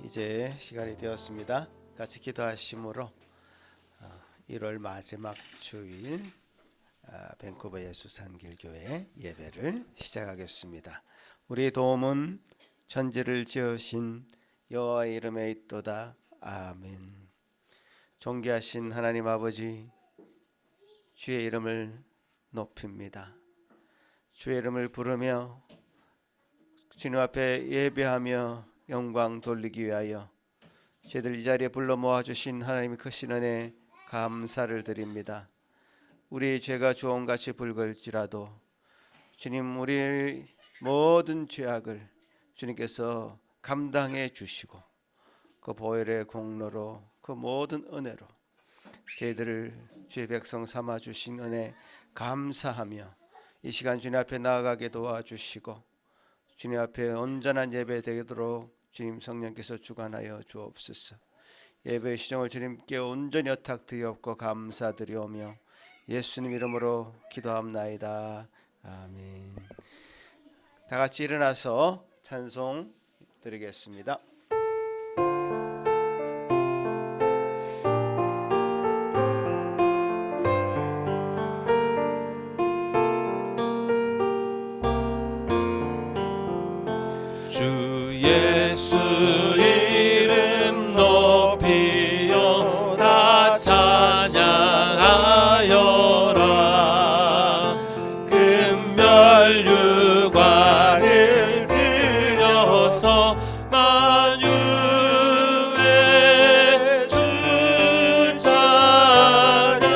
이제 시간이 되었습니다. 같이 기도하심으로 1월 마지막 주일 밴쿠버 예수산길교회 예배를 시작하겠습니다. 우리 도움은 천지를 지으신 여호와의 이름에 있도다. 아멘. 존귀하신 하나님 아버지, 주의 이름을 높입니다. 주의 이름을 부르며 주님 앞에 예배하며 영광 돌리기 위하여 저희들 이 자리에 불러 모아주신 하나님의 크신 은혜 감사를 드립니다. 우리의 죄가 주홍같이 붉을지라도 주님, 우리의 모든 죄악을 주님께서 감당해 주시고 그 보혈의 공로로 그 모든 은혜로 저희들을 주의 백성 삼아 주신 은혜 감사하며 이 시간 주님 앞에 나아가게 도와주시고 주님 앞에 온전한 예배 되도록 주님 성령께서 주관하여 주옵소서. 예배의 시정을 주님께 온전히 의탁드리옵고 감사드리오며 예수님 이름으로 기도합나이다. 아멘. 다 같이 일어나서 찬송 드리겠습니다. 주 예수 이름 높이요 다 찬양하여라. 금멸유관을 들여서 만유의 주 찬양.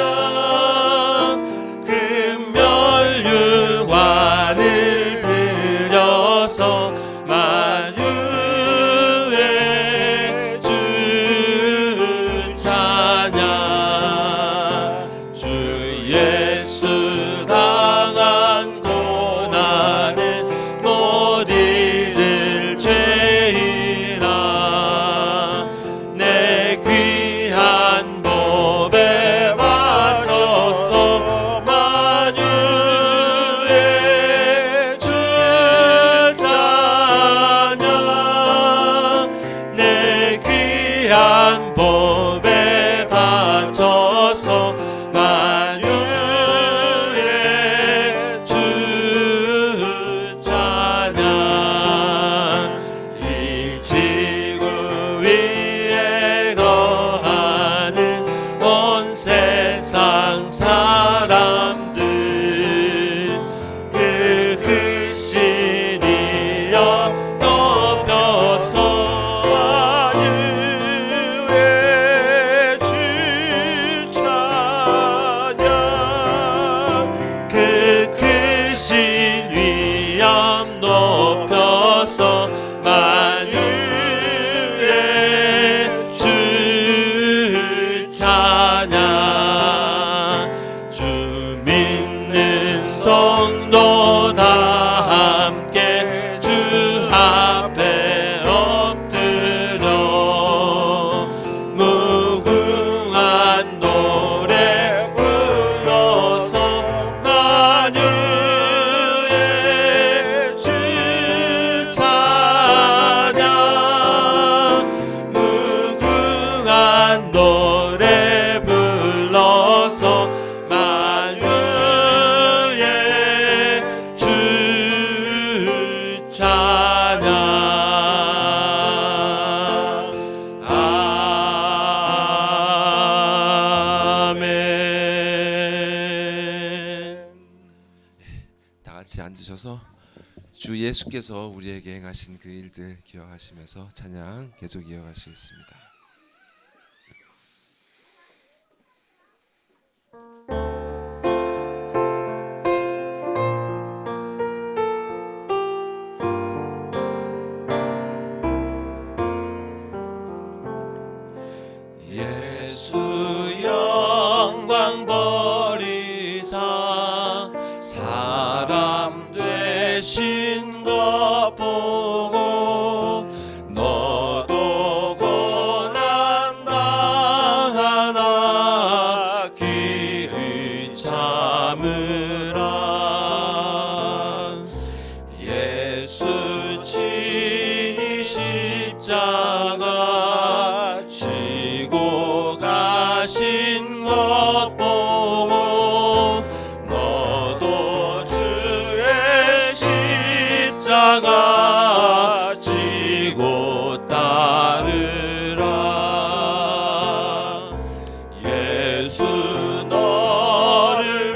금멸유관을 들여서 만유의 주 찬양. 주 예수 당한 고난을 못 잊을 죄인아, 내 귀한 법에 바쳐서 만유의 주 찬양. 내 귀한 법에 바쳐서 만유의 주 찬양. 이 지구 위에 거하는 온 세상 사람들 그 크신 이여 높여서 만유의 주 찬양. 그 크신 위엄 높여서 만유의 주 찬양. 주 믿는 성도 다 함께 주 앞에 엎드려 무궁한 노래 불러서 만유의 주 찬양. 무궁한 노래 불러서 만유의 주 찬양. 아멘. 다 같이 앉으셔서 주 예수께서 우리에게 행하신 그 일들 기억하시면서 찬양 계속 이어가시겠습니다. 예수 영광 버리사 사람 되신 것 보고 너도 고난 당하나 길을 참으라. 예수 친히 십자가 십자가 지고 따르라. 예수 너를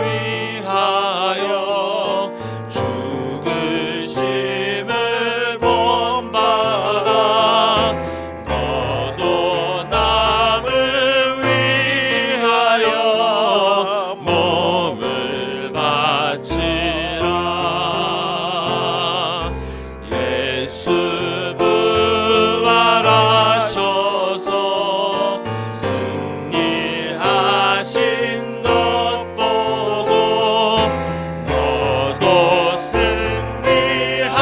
위하여 죽으심을 본받아. 너도 남을 위하여 몸을 바치라. 예수 부활하셔서 승리하신 것 보고 너도 승리할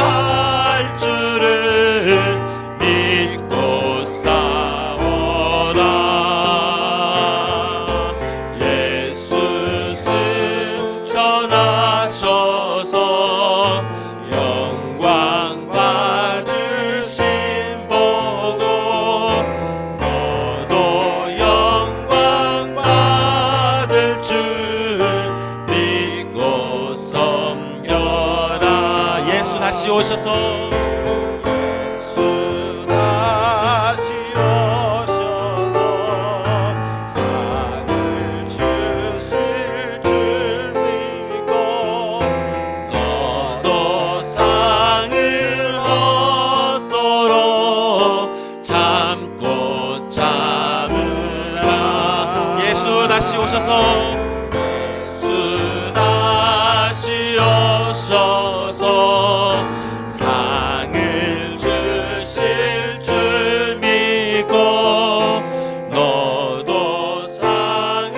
줄을 믿고 싸워라. 예수 승천하셔서 영광 받으심 보고 너도 영광 받을 줄 믿고 섬겨라. 예수 다시 오셔서 예수 다시 오셔서 상을 주실 줄 믿고 너도 상을 얻도록 참고 참으라. 예수 다시 오셔서 예수 다시 오셔서 상을 주실 줄 믿고 너도 상을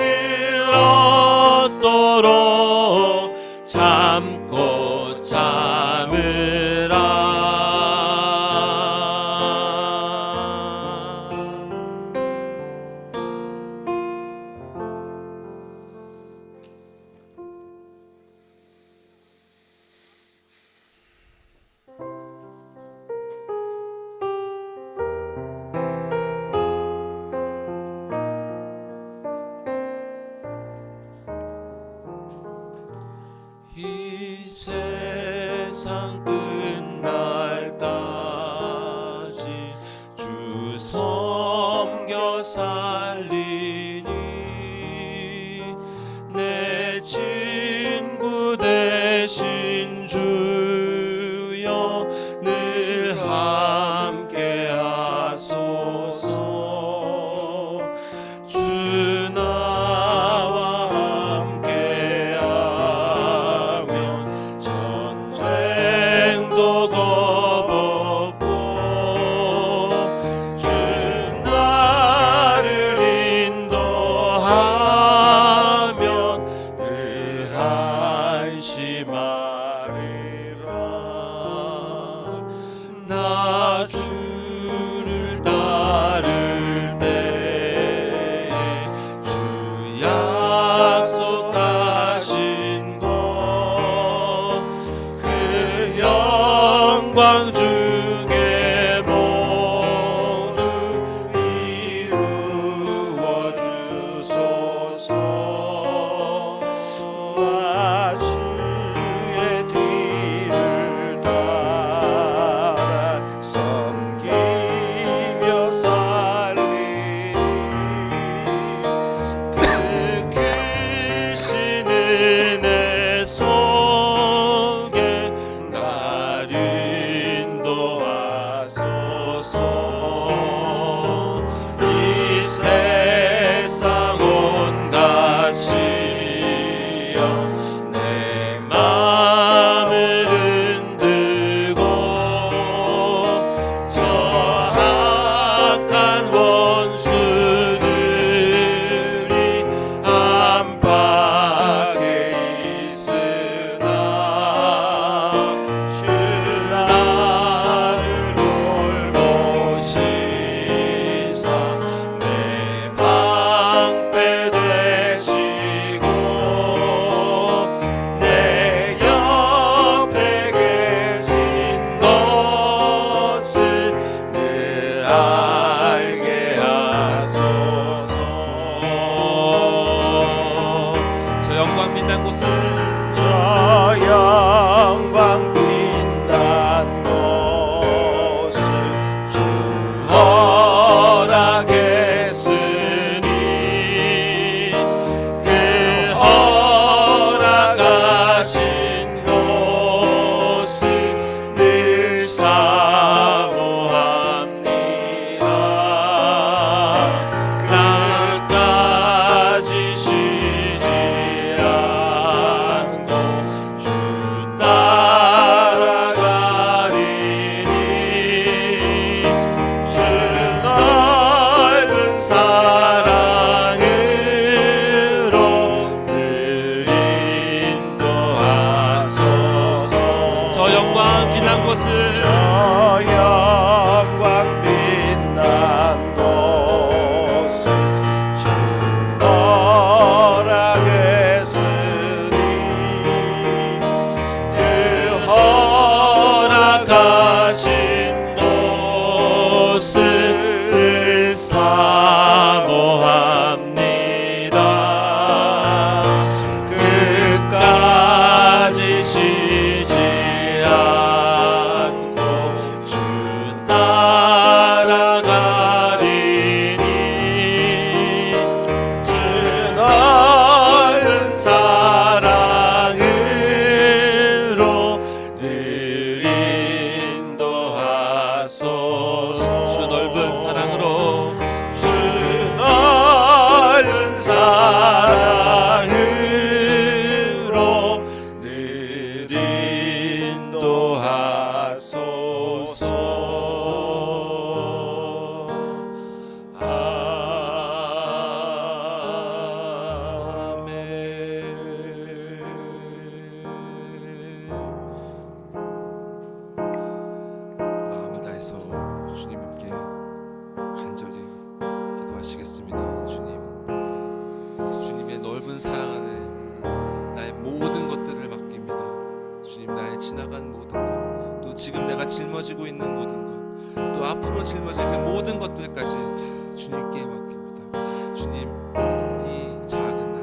얻도록 참고 참으라. 이 세상 끝날까지 주 섬겨 살리니 내 친구 되신 주여 늘 함께 하소서. 주 나와 함께하면 전쟁도 겁없고 주 나를 인도하면 늘 안심하리라. 나 주를 따를 때에 주 약속하신 것 그 영광 중에 모두 이루어 주소서. 나 주의 뒤를 따라 섬기며 살리니 그 크신 은혜 속에 날 인도하시네. 나까지 쉬지 않고 주 따라가리니 주 넓은 사랑으로 늘 인도하소서. 저 영광 빛난 곳을 저 영광 빛난 곳을 주 허락했으니 그 허락하신 곳을 늘 사모합니다. 끝까지 쉬지 않고 주 따라가리니 주 넓은 사랑으로 늘 인도하소서. 주 넓은 사랑으로 주 넓은 사랑으로 늘 인도하소서. 마음을 다해서 주님 함께 간절히 기도하시겠습니다. 주님의 넓은 사랑 안에 나의 모든 것들을 맡깁니다. 주님, 나의 지나간 모든 것, 또 지금 내가 짊어지고 있는 모든 것, 또 앞으로 짊어질 그 모든 것들까지 다 주님께 맡깁니다. 주님, 이 작은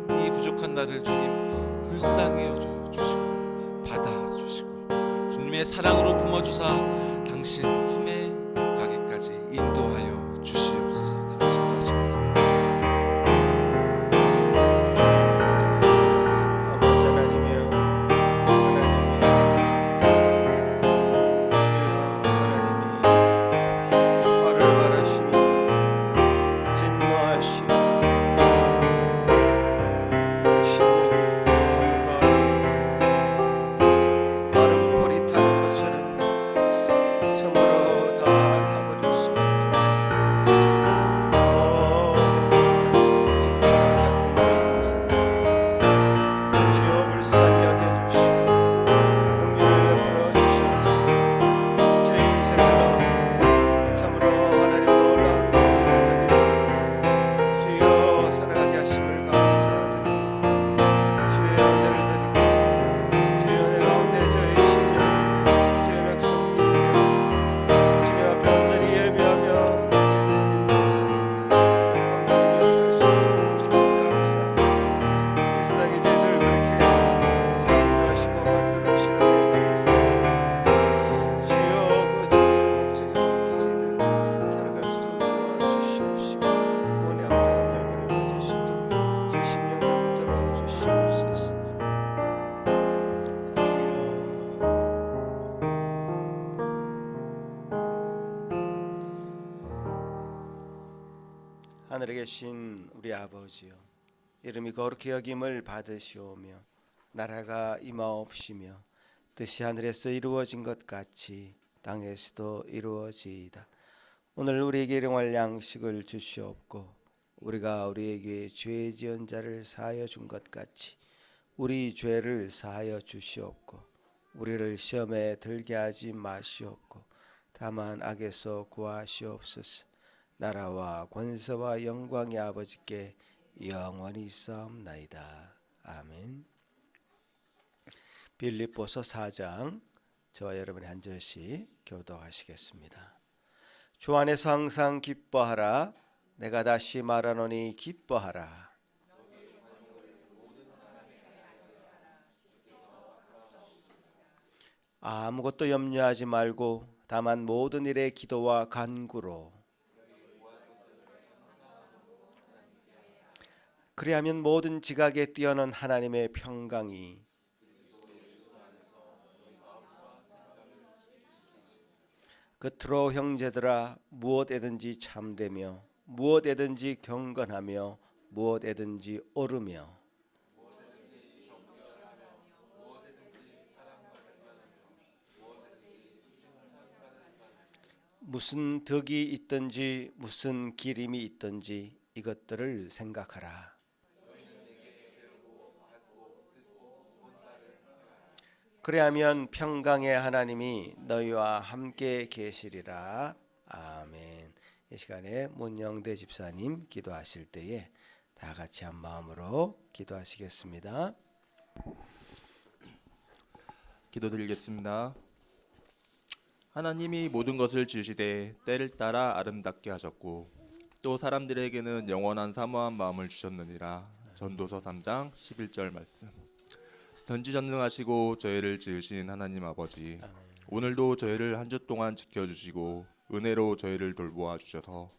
나를, 이 부족한 나를 주님 불쌍히 여겨주시고 받아주시고 주님의 사랑으로 품어주사 당신 품에 가기까지 인도하여 주시옵소서. 다 같이 기도하시겠습니다. 아버지 하나님이여, 하나님이여, 주여 하나님이 화를 바라시며 진노하시며 심령이 잠가고 마른 풀이 타는 것처럼 참으로 다 타버릴 수밖에 행복한 진노랑 같은 제 인생 주여 불쌍히 여겨주시고 긍휼을 베풀어 주시옵소서. 제 인생으로 참으로 하나님으로 올라온 긍휼을 드리고 주여 살아가게 하심을 감사드립니다. 주의 은혜를 드리고 주의 은혜 가운데 저의 심령 주의 백성이 되었고 주님 앞에 온전히 예배하며 예배드리는 영광 돌리며 살 수 있도록 도우시옵소서. 감사합니다. 이 세상에 저희들 그렇게 창조하시고 만들어주시는 데 감사드립니다. 주여 그 창조의 목적에 맞게 저희들 살아갈 수 있도록 도와주시옵시고 구원에 합당한 열매를 맺을 수 있도록 제 심령을 붙들어 주시옵소서. 주여 하늘에 계신 우리 아버지여, 이름이 거룩히 여김을 받으시오며 나라가 임하옵시며 뜻이 하늘에서 이루어진 것 같이 땅에서도 이루어지이다. 오늘 우리에게 일용할 양식을 주시옵고 우리가 우리에게 죄 지은 자를 사하여 준 것 같이 우리 죄를 사하여 주시옵고 우리를 시험에 들게 하지 마시옵고 다만 악에서 구하시옵소서. 나라와 권세와 영광이 아버지께 영원히 있사옵나이다. 아멘. 빌립보서 4장, 저와 여러분이 한 절씩 교독하시겠습니다. 주 안에서 항상 기뻐하라. 내가 다시 말하노니 기뻐하라. 아무것도 염려하지 말고 다만 모든 일에 기도와 간구로 그리하면 모든 지각에 뛰어난 하나님의 평강이 겉으로 형제들아 무엇에든지 참되며 무엇에든지 경건하며 무엇에든지 옳으며 무슨 덕이 있든지 무슨 기림이 있든지 이것들을 생각하라. 그리하면 평강의 하나님이 너희와 함께 계시리라. 아멘. 이 시간에 문영대 집사님 기도하실 때에 다 같이 한 마음으로 기도하시겠습니다. 기도드리겠습니다. 하나님이 모든 것을 지으시되 때를 따라 아름답게 하셨고 또 사람들에게는 영원한 사모한 마음을 주셨느니라. 전도서 3장 11절 말씀. 전지전능하시고 저희를 지으신 하나님 아버지, 오늘도 저희를 한 주 동안 지켜주시고 은혜로 저희를 돌보아 주셔서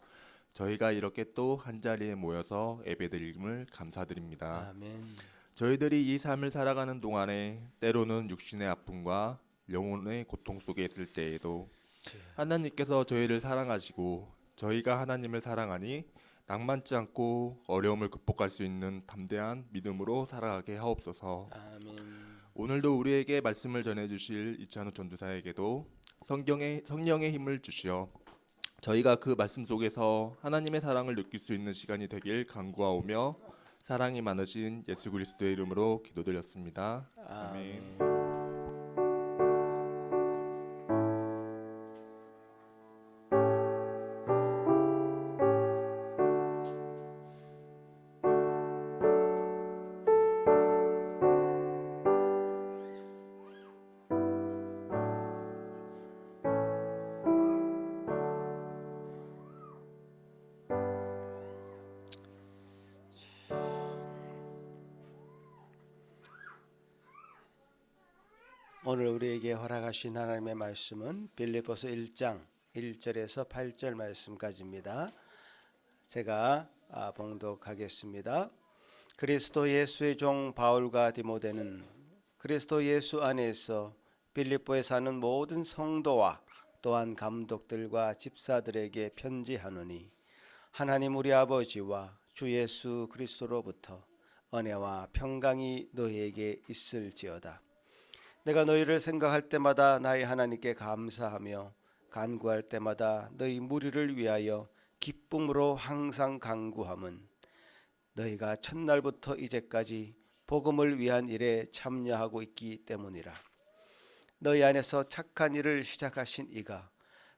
저희가 이렇게 또 한자리에 모여서 예배드림을 감사드립니다. 아멘. 저희들이 이 삶을 살아가는 동안에 때로는 육신의 아픔과 영혼의 고통 속에 있을 때에도 하나님께서 저희를 사랑하시고 저희가 하나님을 사랑하니 낭만치 않고 어려움을 극복할 수 있는 담대한 믿음으로 살아가게 하옵소서. 아멘. 오늘도 우리에게 말씀을 전해주실 이찬우 전도사에게도 성령의 힘을 주시어 저희가 그 말씀 속에서 하나님의 사랑을 느낄 수 있는 시간이 되길 간구하오며 사랑이 많으신 예수 그리스도의 이름으로 기도드렸습니다. 아멘. 오늘 우리에게 허락하신 하나님의 말씀은 빌립보서 1장 1절에서 8절 말씀까지입니다. 제가 봉독하겠습니다. 그리스도 예수의 종 바울과 디모데는 그리스도 예수 안에서 빌립보에 사는 모든 성도와 또한 감독들과 집사들에게 편지하노니 하나님 우리 아버지와 주 예수 그리스도로부터 은혜와 평강이 너희에게 있을지어다. 내가 너희를 생각할 때마다 나의 하나님께 감사하며 간구할 때마다 너희 무리를 위하여 기쁨으로 항상 간구함은 너희가 첫날부터 이제까지 복음을 위한 일에 참여하고 있기 때문이라. 너희 안에서 착한 일을 시작하신 이가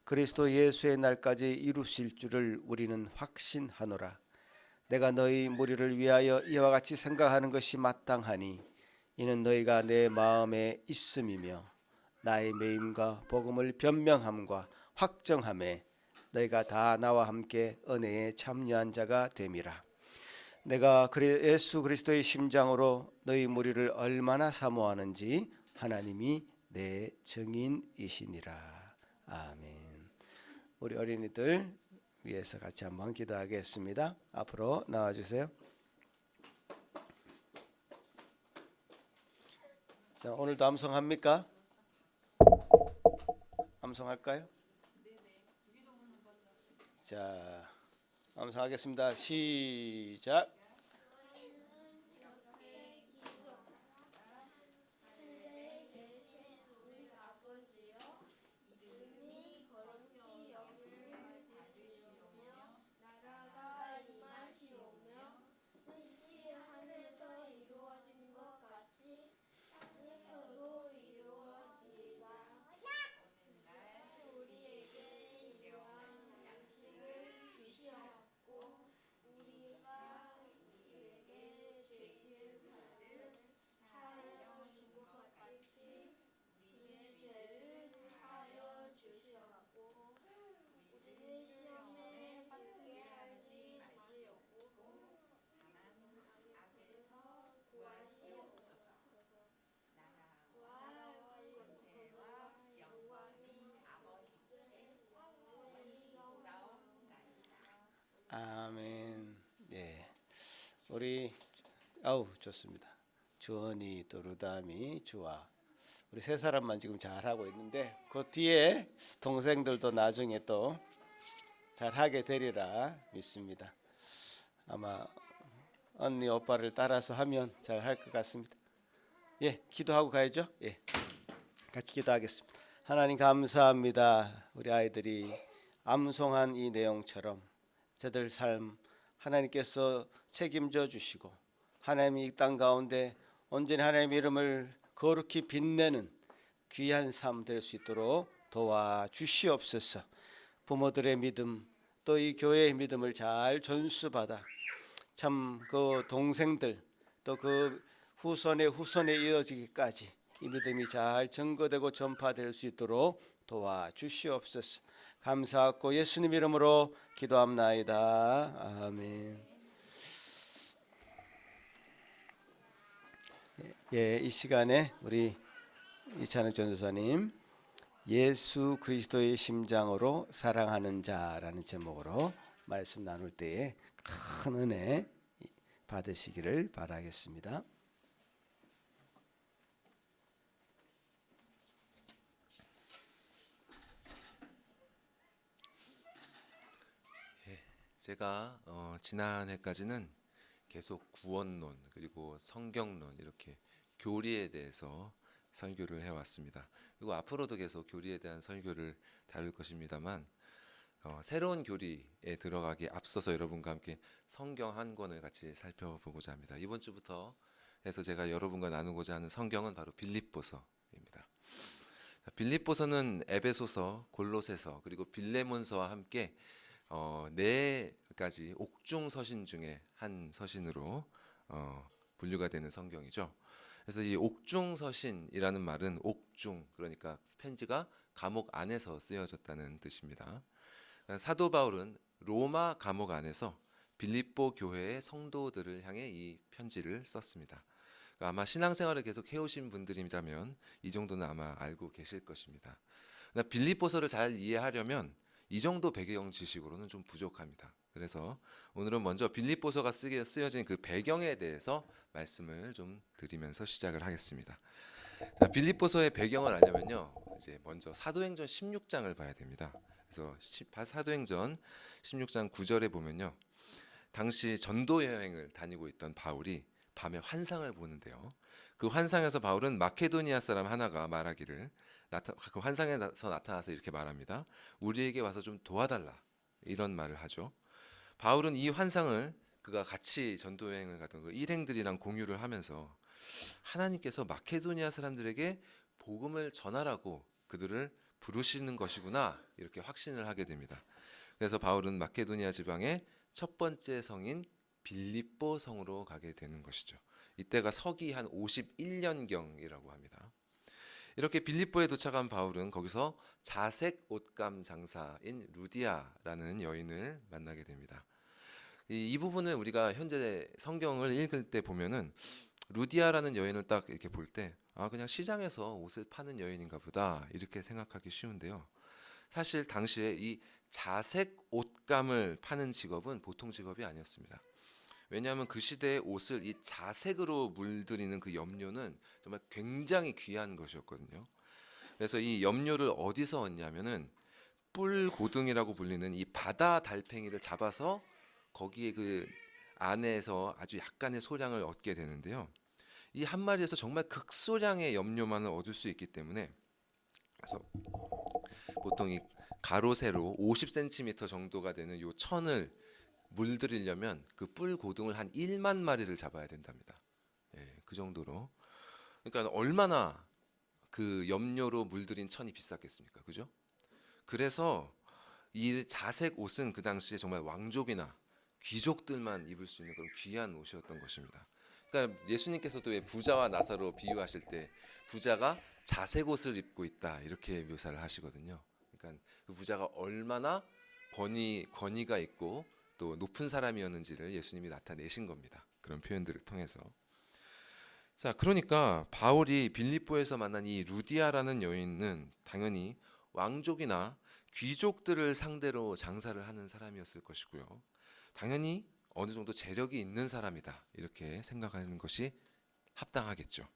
그리스도 예수의 날까지 이루실 줄을 우리는 확신하노라. 내가 너희 무리를 위하여 이와 같이 생각하는 것이 마땅하니 이는 너희가 내 마음에 있음이며 나의 매임과 복음을 변명함과 확정함에 너희가 다 나와 함께 은혜에 참여한 자가 됨이라. 내가 예수 그리스도의 심장으로 너희 무리를 얼마나 사모하는지 하나님이 내 증인이시니라. 아멘. 우리 어린이들 위해서 같이 한번 기도하겠습니다. 앞으로 나와주세요. 자, 오늘도 암송합니까? 암송할까요? 자, 암송하겠습니다. 시작. 아멘. 네, 우리 좋습니다. 주원이 또 루다미 주와 우리 세 사람만 지금 잘 하고 있는데 그 뒤에 동생들도 나중에 또 잘 하게 되리라 믿습니다. 아마 언니 오빠를 따라서 하면 잘 할 것 같습니다. 예, 기도하고 가야죠. 예, 같이 기도하겠습니다. 하나님 감사합니다. 우리 아이들이 암송한 이 내용처럼 저들 삶 하나님께서 책임져 주시고 하나님이 이 땅 가운데 온전히 하나님의 이름을 거룩히 빛내는 귀한 삶 될 수 있도록 도와주시옵소서. 부모들의 믿음 또 이 교회의 믿음을 잘 전수받아 참 그 동생들 또 그 후손에 이어지기까지 이 믿음이 잘 증거되고 전파될 수 있도록 도와주시옵소서. 감사하고 예수님 이름으로 기도합나이다. 아멘. 예, 이 시간에 우리 이찬욱 전도사님 예수 그리스도의 심장으로 사랑하는 자라는 제목으로 말씀 나눌 때에 큰 은혜 받으시기를 바라겠습니다. 제가 지난해까지는 계속 구원론 그리고 성경론 이렇게 교리에 대해서 설교를 해왔습니다. 그리고 앞으로도 계속 교리에 대한 설교를 다룰 것입니다만 새로운 교리에 들어가기 앞서서 여러분과 함께 성경 한 권을 같이 살펴보고자 합니다. 이번 주부터 해서 제가 여러분과 나누고자 하는 성경은 바로 빌립보서입니다. 빌립보서는 에베소서, 골로새서 그리고 빌레몬서와 함께 네 가지 옥중 서신 중에 한 서신으로 분류가 되는 성경이죠. 그래서 이 옥중 서신이라는 말은 옥중 그러니까 편지가 감옥 안에서 쓰여졌다는 뜻입니다. 사도 바울은 로마 감옥 안에서 빌립보 교회의 성도들을 향해 이 편지를 썼습니다. 아마 신앙생활을 계속 해오신 분들이라면 이 정도는 아마 알고 계실 것입니다. 빌립보서를 잘 이해하려면 이 정도 배경 지식으로는 좀 부족합니다. 그래서 오늘은 먼저 빌립보서가 쓰여진 그 배경에 대해서 말씀을 좀 드리면서 시작을 하겠습니다. 자, 빌립보서의 배경을 알려면요, 이제 먼저 사도행전 16장을 봐야 됩니다. 그래서 사도행전 16장 9절에 보면요, 당시 전도 여행을 다니고 있던 바울이 밤에 환상을 보는데요. 그 환상에서 바울은 마케도니아 사람 하나가 말하기를 그 환상에서 나타나서 이렇게 말합니다. 우리에게 와서 좀 도와달라 이런 말을 하죠. 바울은 이 환상을 그가 같이 전도여행을 가던 그 일행들이랑 공유를 하면서 하나님께서 마케도니아 사람들에게 복음을 전하라고 그들을 부르시는 것이구나 이렇게 확신을 하게 됩니다. 그래서 바울은 마케도니아 지방의 첫 번째 성인 빌립보 성으로 가게 되는 것이죠. 이때가 서기 한 51년경이라고 합니다. 이렇게 빌립보에 도착한 바울은 거기서 자색 옷감 장사인 루디아라는 여인을 만나게 됩니다. 이 부분을 우리가 현재 성경을 읽을 때 보면은 루디아라는 여인을 딱 이렇게 볼 때 그냥 시장에서 옷을 파는 여인인가 보다 이렇게 생각하기 쉬운데요. 사실 당시에 이 자색 옷감을 파는 직업은 보통 직업이 아니었습니다. 왜냐하면 그 시대의 옷을 이 자색으로 물들이는 그 염료는 정말 굉장히 귀한 것이었거든요. 그래서 이 염료를 어디서 얻냐면은 뿔고등이라고 불리는 이 바다 달팽이를 잡아서 거기에 그 안에서 아주 약간의 소량을 얻게 되는데요. 이 한 마리에서 정말 극소량의 염료만을 얻을 수 있기 때문에 그래서 보통 이 가로 세로 50cm 정도가 되는 요 천을 물들이려면 그 뿔고등을 한 1만 마리를 잡아야 된답니다. 예, 그 정도로. 그러니까 얼마나 그 염료로 물들인 천이 비쌌겠습니까? 그죠? 그래서 이 자색 옷은 그 당시에 정말 왕족이나 귀족들만 입을 수 있는 그런 귀한 옷이었던 것입니다. 그러니까 예수님께서도 왜 부자와 나사로 비유하실 때 부자가 자색 옷을 입고 있다 이렇게 묘사를 하시거든요. 그러니까 그 부자가 얼마나 권위가 있고 또 높은 사람이었는지를 예수님이 나타내신 겁니다. 그런 표현들을 통해서. 자, 그러니까 바울이 빌립보에서 만난 이 루디아라는 여인은 당연히 왕족이나 귀족들을 상대로 장사를 하는 사람이었을 것이고요. 당연히 어느 정도 재력이 있는 사람이다 이렇게 생각하는 것이 합당하겠죠.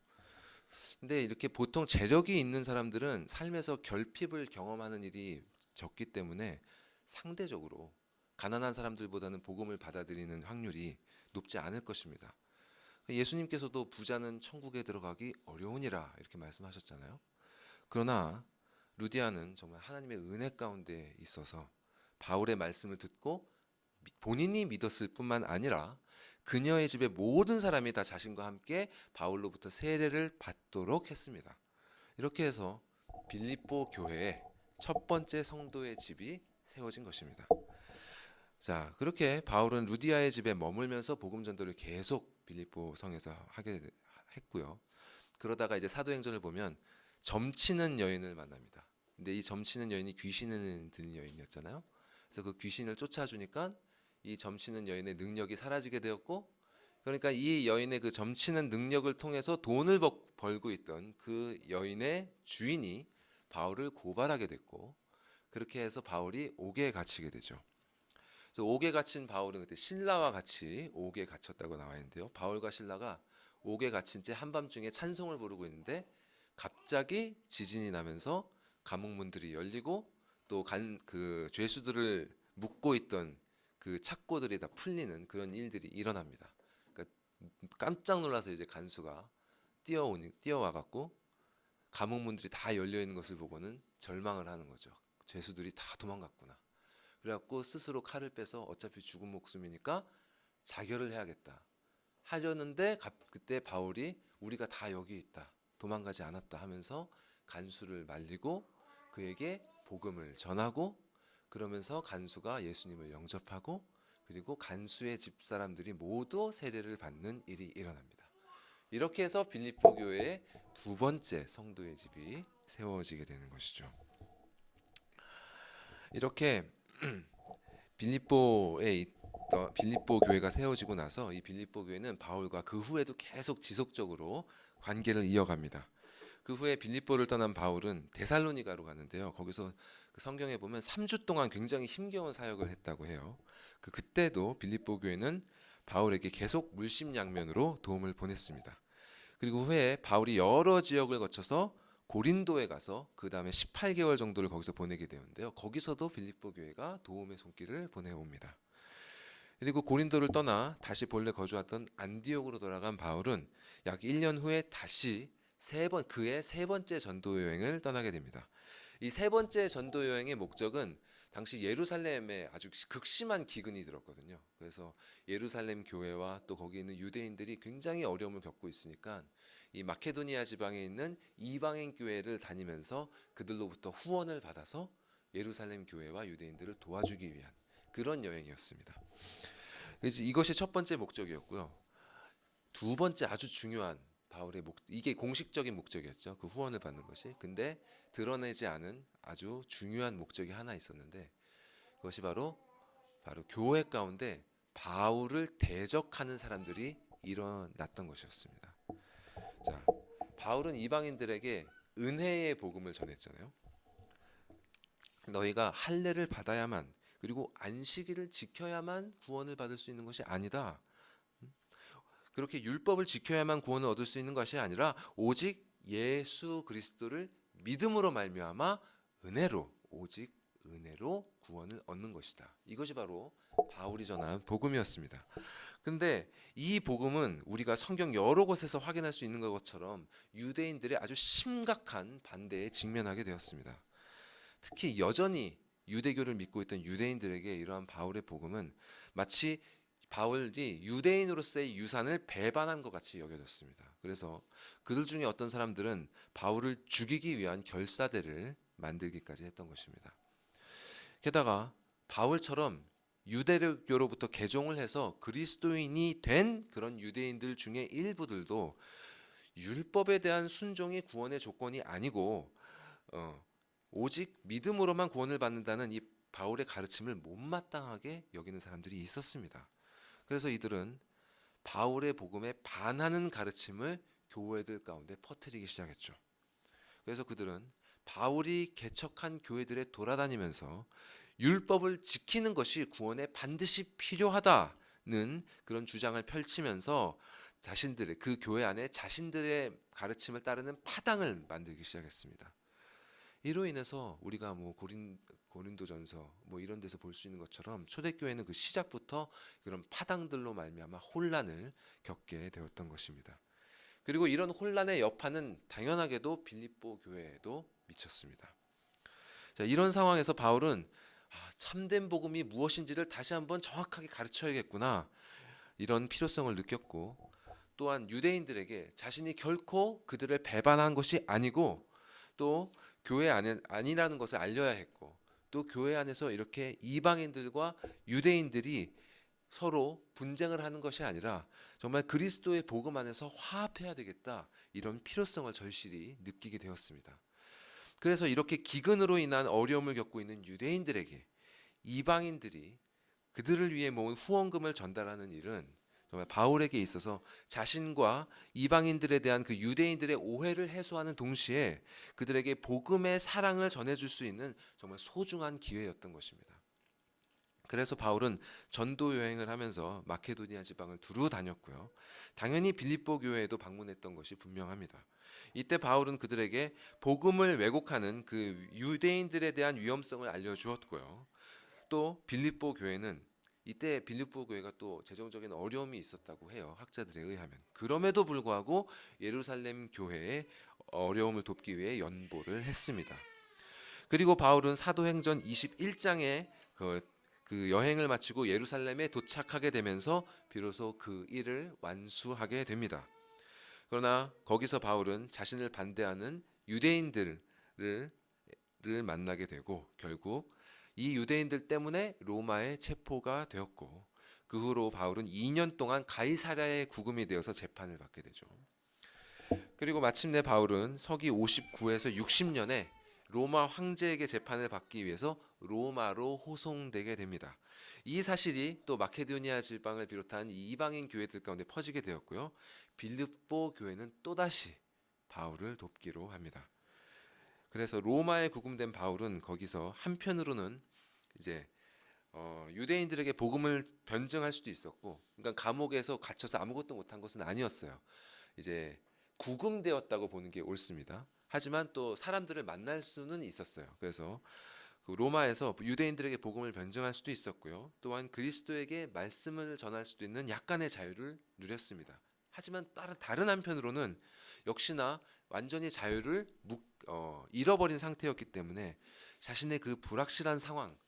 근데 이렇게 보통 재력이 있는 사람들은 삶에서 결핍을 경험하는 일이 적기 때문에 상대적으로 가난한 사람들보다는 복음을 받아들이는 확률이 높지 않을 것입니다. 예수님께서도 부자는 천국에 들어가기 어려우니라 이렇게 말씀하셨잖아요. 그러나 루디아는 정말 하나님의 은혜 가운데 있어서 바울의 말씀을 듣고 본인이 믿었을 뿐만 아니라 그녀의 집의 모든 사람이 다 자신과 함께 바울로부터 세례를 받도록 했습니다. 이렇게 해서 빌립보 교회의 첫 번째 성도의 집이 세워진 것입니다. 자, 그렇게 바울은 루디아의 집에 머물면서 복음 전도를 계속 빌립보 성에서 하게 했고요. 그러다가 이제 사도행전을 보면 점치는 여인을 만납니다. 근데 이 점치는 여인이 귀신을 들린 여인이었잖아요. 그래서 그 귀신을 쫓아주니까 이 점치는 여인의 능력이 사라지게 되었고, 그러니까 이 여인의 그 점치는 능력을 통해서 돈을 벌고 있던 그 여인의 주인이 바울을 고발하게 됐고, 그렇게 해서 바울이 옥에 갇히게 되죠. 그래서 옥에 갇힌 바울은 그때 신라와 같이 옥에 갇혔다고 나와 있는데요. 바울과 신라가 옥에 갇힌 채 한밤중에 찬송을 부르고 있는데 갑자기 지진이 나면서 감옥문들이 열리고 또 그 죄수들을 묶고 있던 그 착고들이 다 풀리는 그런 일들이 일어납니다. 그러니까 깜짝 놀라서 이제 간수가 뛰어와 갖고 감옥문들이 다 열려 있는 것을 보고는 절망을 하는 거죠. 죄수들이 다 도망갔구나. 그래갖고 스스로 칼을 빼서 어차피 죽은 목숨이니까 자결을 해야겠다 하려는데 그때 바울이 우리가 다 여기 있다, 도망가지 않았다 하면서 간수를 말리고 그에게 복음을 전하고, 그러면서 간수가 예수님을 영접하고 그리고 간수의 집사람들이 모두 세례를 받는 일이 일어납니다. 이렇게 해서 빌립보 교회의 두 번째 성도의 집이 세워지게 되는 것이죠. 이렇게 빌립보 교회가 세워지고 나서 이 빌립보 교회는 바울과 그 후에도 계속 지속적으로 관계를 이어갑니다. 그 후에 빌립보를 떠난 바울은 데살로니가로 가는데요. 거기서 그 성경에 보면 3주 동안 굉장히 힘겨운 사역을 했다고 해요. 그때도 빌립보 교회는 바울에게 계속 물심양면으로 도움을 보냈습니다. 그리고 후에 바울이 여러 지역을 거쳐서 고린도에 가서 그 다음에 18개월 정도를 거기서 보내게 되었는데요. 거기서도 빌립보 교회가 도움의 손길을 보내옵니다. 그리고 고린도를 떠나 다시 본래 거주했던 안디옥으로 돌아간 바울은 약 1년 후에 다시 그의 세 번째 전도 여행을 떠나게 됩니다. 이 세 번째 전도 여행의 목적은 당시 예루살렘에 아주 극심한 기근이 들었거든요. 그래서 예루살렘 교회와 또 거기 있는 유대인들이 굉장히 어려움을 겪고 있으니까 이 마케도니아 지방에 있는 이방인 교회를 다니면서 그들로부터 후원을 받아서 예루살렘 교회와 유대인들을 도와주기 위한 그런 여행이었습니다. 그래서 이것이 첫 번째 목적이었고요. 두 번째 아주 중요한 바울의 이게 공식적인 목적이었죠. 그 후원을 받는 것이. 근데 드러내지 않은 아주 중요한 목적이 하나 있었는데 그것이 바로 교회 가운데 바울을 대적하는 사람들이 일어났던 것이었습니다. 자, 바울은 이방인들에게 은혜의 복음을 전했잖아요. 너희가 할례를 받아야만 그리고 안식일을 지켜야만 구원을 받을 수 있는 것이 아니다. 그렇게 율법을 지켜야만 구원을 얻을 수 있는 것이 아니라 오직 예수 그리스도를 믿음으로 말미암아 오직 은혜로 구원을 얻는 것이다. 이것이 바로 바울이 전한 복음이었습니다. 근데 이 복음은 우리가 성경 여러 곳에서 확인할 수 있는 것처럼 유대인들의 아주 심각한 반대에 직면하게 되었습니다. 특히 여전히 유대교를 믿고 있던 유대인들에게 이러한 바울의 복음은 마치 바울이 유대인으로서의 유산을 배반한 것 같이 여겨졌습니다. 그래서 그들 중에 어떤 사람들은 바울을 죽이기 위한 결사대를 만들기까지 했던 것입니다. 게다가 바울처럼 유대교로부터 개종을 해서 그리스도인이 된 그런 유대인들 중에 일부들도 율법에 대한 순종이 구원의 조건이 아니고 오직 믿음으로만 구원을 받는다는 이 바울의 가르침을 못마땅하게 여기는 사람들이 있었습니다. 그래서 이들은 바울의 복음에 반하는 가르침을 교회들 가운데 퍼뜨리기 시작했죠. 그래서 그들은 바울이 개척한 교회들에 돌아다니면서 율법을 지키는 것이 구원에 반드시 필요하다는 그런 주장을 펼치면서 자신들의 그 교회 안에 자신들의 가르침을 따르는 파당을 만들기 시작했습니다. 이로 인해서 우리가 뭐 고린도전서 뭐 이런 데서 볼 수 있는 것처럼 초대교회는 그 시작부터 그런 파당들로 말미암아 혼란을 겪게 되었던 것입니다. 그리고 이런 혼란의 여파는 당연하게도 빌립보 교회에도 미쳤습니다. 자, 이런 상황에서 바울은 참된 복음이 무엇인지를 다시 한번 정확하게 가르쳐야겠구나, 이런 필요성을 느꼈고, 또한 유대인들에게 자신이 결코 그들을 배반한 것이 아니고 또 교회 안에 아니라는 것을 알려야 했고, 또 교회 안에서 이렇게 이방인들과 유대인들이 서로 분쟁을 하는 것이 아니라 정말 그리스도의 복음 안에서 화합해야 되겠다, 이런 필요성을 절실히 느끼게 되었습니다. 그래서 이렇게 기근으로 인한 어려움을 겪고 있는 유대인들에게 이방인들이 그들을 위해 모은 후원금을 전달하는 일은 정말 바울에게 있어서 자신과 이방인들에 대한 그 유대인들의 오해를 해소하는 동시에 그들에게 복음의 사랑을 전해줄 수 있는 정말 소중한 기회였던 것입니다. 그래서 바울은 전도 여행을 하면서 마케도니아 지방을 두루 다녔고요. 당연히 빌립보 교회에도 방문했던 것이 분명합니다. 이때 바울은 그들에게 복음을 왜곡하는 그 유대인들에 대한 위험성을 알려주었고요. 또 빌립보 교회는 이때 빌립보 교회가 또 재정적인 어려움이 있었다고 해요, 학자들에 의하면. 그럼에도 불구하고 예루살렘 교회의 어려움을 돕기 위해 연보를 했습니다. 그리고 바울은 사도행전 21장에 그 여행을 마치고 예루살렘에 도착하게 되면서 비로소 그 일을 완수하게 됩니다. 그러나 거기서 바울은 자신을 반대하는 유대인들을 만나게 되고 결국 이 유대인들 때문에 로마에 체포가 되었고, 그 후로 바울은 2년 동안 가이사랴에 구금이 되어서 재판을 받게 되죠. 그리고 마침내 바울은 서기 59에서 60년에 로마 황제에게 재판을 받기 위해서 로마로 호송되게 됩니다. 이 사실이 또 마케도니아 지방을 비롯한 이방인 교회들 가운데 퍼지게 되었고요. 빌립보 교회는 또다시 바울을 돕기로 합니다. 그래서 로마에 구금된 바울은 거기서 한편으로는 이제 유대인들에게 복음을 변증할 수도 있었고, 그러니까 감옥에서 갇혀서 아무것도 못한 것은 아니었어요. 이제 구금되었다고 보는 게 옳습니다. 하지만 또 사람들을 만날 수는 있었어요. 그래서 그 로마에서 유대인들에게 복음을 변증할 수도 있었고요. 또한 그리스도에게 말씀을 전할 수도 있는 약간의 자유를 누렸습니다. 하지만 다른 한편으로는 역시나 완전히 자유를 잃어버린 상태였기 때문에 자신의 그 불확실한 상황,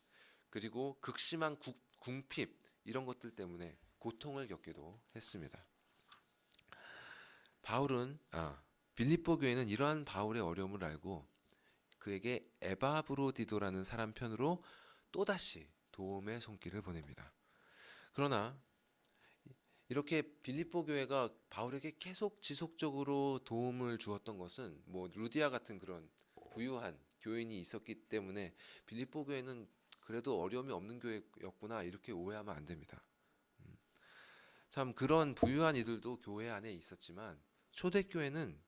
그리고 극심한 궁핍, 이런 것들 때문에 고통을 겪기도 했습니다. 바울은 빌립보 교회는 이러한 바울의 어려움을 알고 그에게 에바브로디도라는 사람 편으로 또다시 도움의 손길을 보냅니다. 그러나 이렇게 빌립보 교회가 바울에게 계속 지속적으로 도움을 주었던 것은 뭐 루디아 같은 그런 부유한 교인이 있었기 때문에 빌립보 교회는 그래도 어려움이 없는 교회였구나, 이렇게 오해하면 안 됩니다. 참 그런 부유한 이들도 교회 안에 있었지만 초대교회는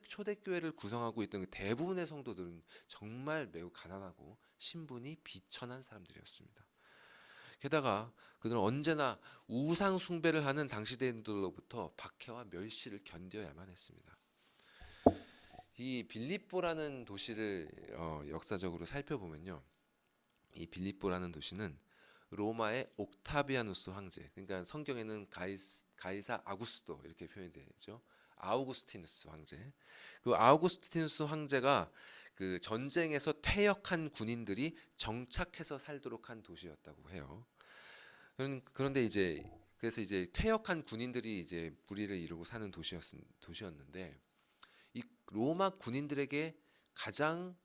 초대교회를 구성하고 있던 그 대부분의 성도들은 정말 매우 가난하고 신분이 비천한 사람들이었습니다. 게다가 그들은 언제나 우상 숭배를 하는 당시대인들로부터 박해와 멸시를 견뎌야만 했습니다. 이 빌립보라는 도시를 역사적으로 살펴보면요, 이 빌립보라는 도시는 로마의 옥타비아누스 황제, 그러니까 성경에는 가이사 아구스도 이렇게 표현되죠. 아우구스티누스 황제. 그 아우구스티누스 황제가 그 전쟁에서 퇴역한 군인들이 정착해서 살도록 한 도시였다고 해요. 그런데 그래서 이제 퇴역한 군인들이 이제 무리를 이루고 사는 도시였는데, 이 로마 군인들에게 가장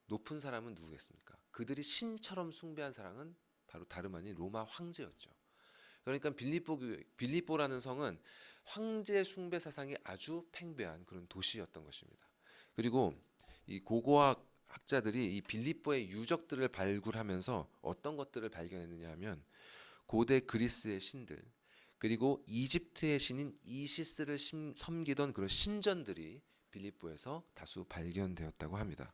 높은 사람은 누구겠습니까? 그들이 신처럼 숭배한 사람은 바로 다름 아닌 로마 황제였죠. 그러니까 빌립보라는 성은 황제 숭배 사상이 아주 팽배한 그런 도시였던 것입니다. 그리고 이 고고학 학자들이 이 빌립보의 유적들을 발굴하면서 어떤 것들을 발견했느냐 하면 고대 그리스의 신들, 그리고 이집트의 신인 이시스를 섬기던 그런 신전들이 빌립보에서 다수 발견되었다고 합니다.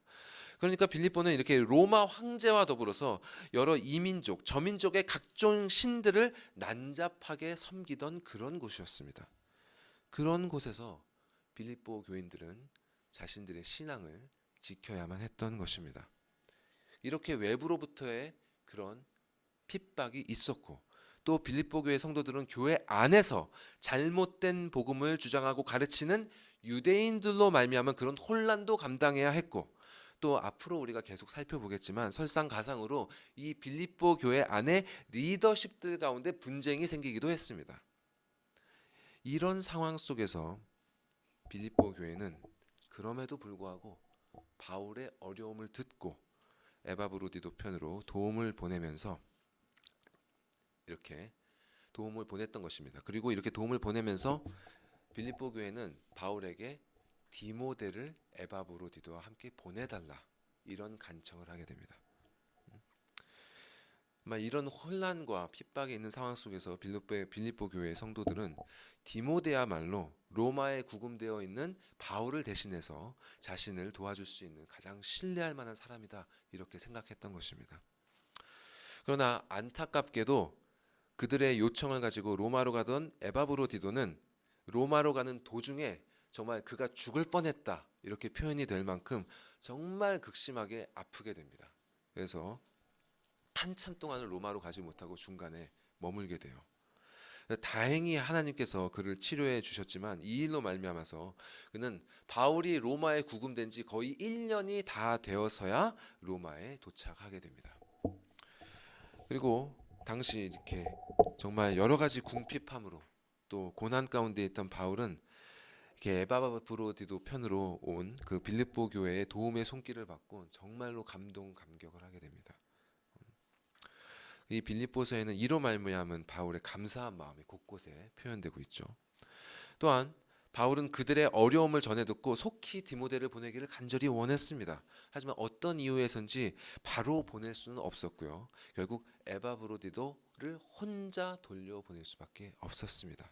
그러니까 빌립보는 이렇게 로마 황제와 더불어서 여러 이민족, 저민족의 각종 신들을 난잡하게 섬기던 그런 곳이었습니다. 그런 곳에서 빌립보 교인들은 자신들의 신앙을 지켜야만 했던 것입니다. 이렇게 외부로부터의 그런 핍박이 있었고, 또 빌립보 교회 성도들은 교회 안에서 잘못된 복음을 주장하고 가르치는 유대인들로 말미암은 그런 혼란도 감당해야 했고, 또 앞으로 우리가 계속 살펴보겠지만 설상가상으로 이 빌립보 교회 안에 리더십들 가운데 분쟁이 생기기도 했습니다. 이런 상황 속에서 빌립보 교회는 그럼에도 불구하고 바울의 어려움을 듣고 에바브로디도 편으로 도움을 보내면서 이렇게 도움을 보냈던 것입니다. 그리고 이렇게 도움을 보내면서 빌립보 교회는 바울에게 디모데를 에바브로디도와 함께 보내달라, 이런 간청을 하게 됩니다. 이런 혼란과 핍박이 있는 상황 속에서 빌립보 교회의 성도들은 디모데야말로 로마에 구금되어 있는 바울을 대신해서 자신을 도와줄 수 있는 가장 신뢰할 만한 사람이다, 이렇게 생각했던 것입니다. 그러나 안타깝게도 그들의 요청을 가지고 로마로 가던 에바브로디도는 로마로 가는 도중에 정말 그가 죽을 뻔했다, 이렇게 표현이 될 만큼 정말 극심하게 아프게 됩니다. 그래서 한참 동안을 로마로 가지 못하고 중간에 머물게 돼요. 다행히 하나님께서 그를 치료해 주셨지만 이 일로 말미암아서 그는 바울이 로마에 구금된 지 거의 1년이 다 되어서야 로마에 도착하게 됩니다. 그리고 당시 이렇게 정말 여러 가지 궁핍함으로 또 고난 가운데 있던 바울은 이렇게 에바브로디도 편으로 온 그 빌립보 교회의 도움의 손길을 받고 정말로 감격을 하게 됩니다. 이 빌립보서에는 이로 말미암은 바울의 감사한 마음이 곳곳에 표현되고 있죠. 또한 바울은 그들의 어려움을 전해 듣고 속히 디모데를 보내기를 간절히 원했습니다. 하지만 어떤 이유에선지 바로 보낼 수는 없었고요. 결국 에바브로디도를 혼자 돌려보낼 수밖에 없었습니다.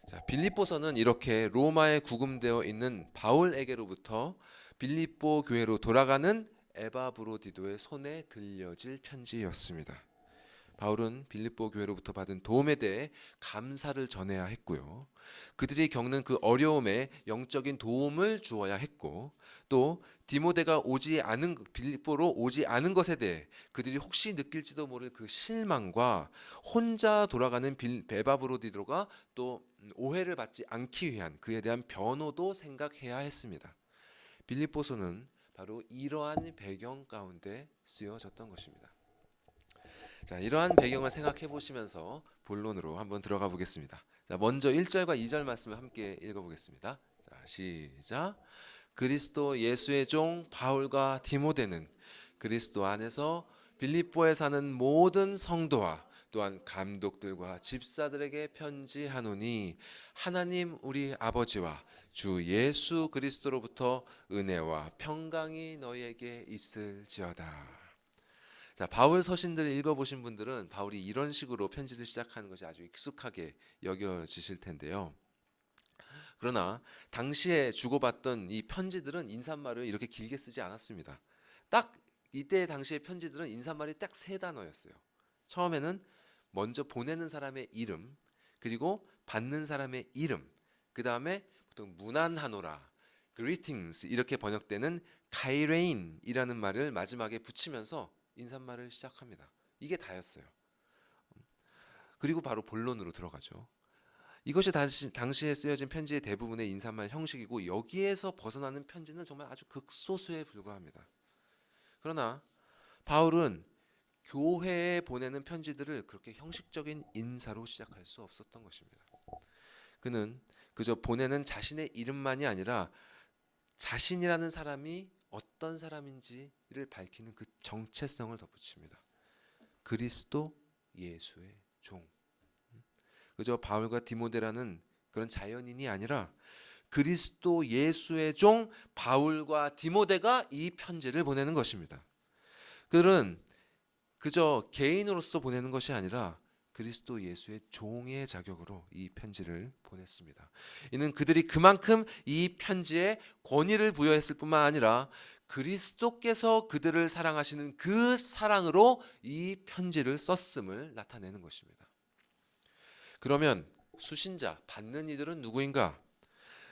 자, 빌립보서는 이렇게 로마에 구금되어 있는 바울에게로부터 빌립보 교회로 돌아가는 에바브로디도의 손에 들려질 편지였습니다. 바울은 빌립보 교회로부터 받은 도움에 대해 감사를 전해야 했고요. 그들이 겪는 그 어려움에 영적인 도움을 주어야 했고, 또 디모데가 빌립보로 오지 않은 것에 대해 그들이 혹시 느낄지도 모를 그 실망과 혼자 돌아가는 에바브로디도가 또 오해를 받지 않기 위한 그에 대한 변호도 생각해야 했습니다. 빌립보서는 바로 이러한 배경 가운데 쓰여졌던 것입니다. 자, 이러한 배경을 생각해 보시면서 본론으로 한번 들어가 보겠습니다. 자, 먼저 1절과 2절 말씀을 함께 읽어보겠습니다. 자, 시작. 그리스도 예수의 종 바울과 디모데는 그리스도 안에서 빌립보에 사는 모든 성도와 또한 감독들과 집사들에게 편지하노니 하나님 우리 아버지와 주 예수 그리스도로부터 은혜와 평강이 너희에게 있을지어다. 자, 바울 서신들을 읽어보신 분들은 바울이 이런 식으로 편지를 시작하는 것이 아주 익숙하게 여겨지실 텐데요. 그러나 당시에 주고받던 이 편지들은 인사말을 이렇게 길게 쓰지 않았습니다. 딱 이때 당시의 편지들은 인사말이 딱 3단어였어요. 처음에는 먼저 보내는 사람의 이름, 그리고 받는 사람의 이름, 그 다음에 보통 무난하노라, greetings 이렇게 번역되는 카이레인이라는 말을 마지막에 붙이면서 인사말을 시작합니다. 이게 다였어요. 그리고 바로 본론으로 들어가죠. 이것이 당시에 쓰여진 편지의 대부분의 인사말 형식이고, 여기에서 벗어나는 편지는 정말 아주 극소수에 불과합니다. 그러나 바울은 교회에 보내는 편지들을 그렇게 형식적인 인사로 시작할 수 없었던 것입니다. 그는 그저 보내는 자신의 이름만이 아니라 자신이라는 사람이 어떤 사람인지를 밝히는 그 정체성을 덧붙입니다. 그리스도 예수의 종. 그저 바울과 디모데라는 그런 자연인이 아니라 그리스도 예수의 종 바울과 디모데가 이 편지를 보내는 것입니다. 그들은 그저 개인으로서 보내는 것이 아니라 그리스도 예수의 종의 자격으로 이 편지를 보냈습니다. 이는 그들이 그만큼 이 편지에 권위를 부여했을 뿐만 아니라 그리스도께서 그들을 사랑하시는 그 사랑으로 이 편지를 썼음을 나타내는 것입니다. 그러면 수신자, 받는 이들은 누구인가?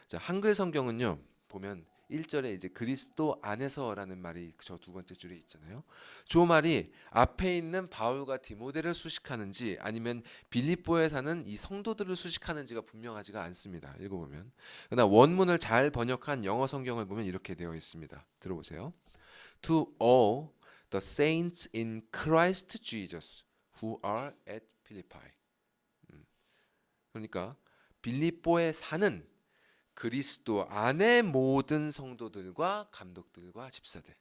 자, 한글 성경은요. 보면 1절에 이제 그리스도 안에서라는 말이 저 두 번째 줄에 있잖아요. 저 말이 앞에 있는 바울과 디모데를 수식하는지 아니면 빌립보에 사는 이 성도들을 수식하는지가 분명하지가 않습니다. 읽어보면. 그러나 원문을 잘 번역한 영어 성경을 보면 이렇게 되어 있습니다. 들어보세요. To all the saints in Christ Jesus who are at Philippi. 그러니까 빌립보에 사는 그리스도 안의 모든 성도들과 감독들과 집사들.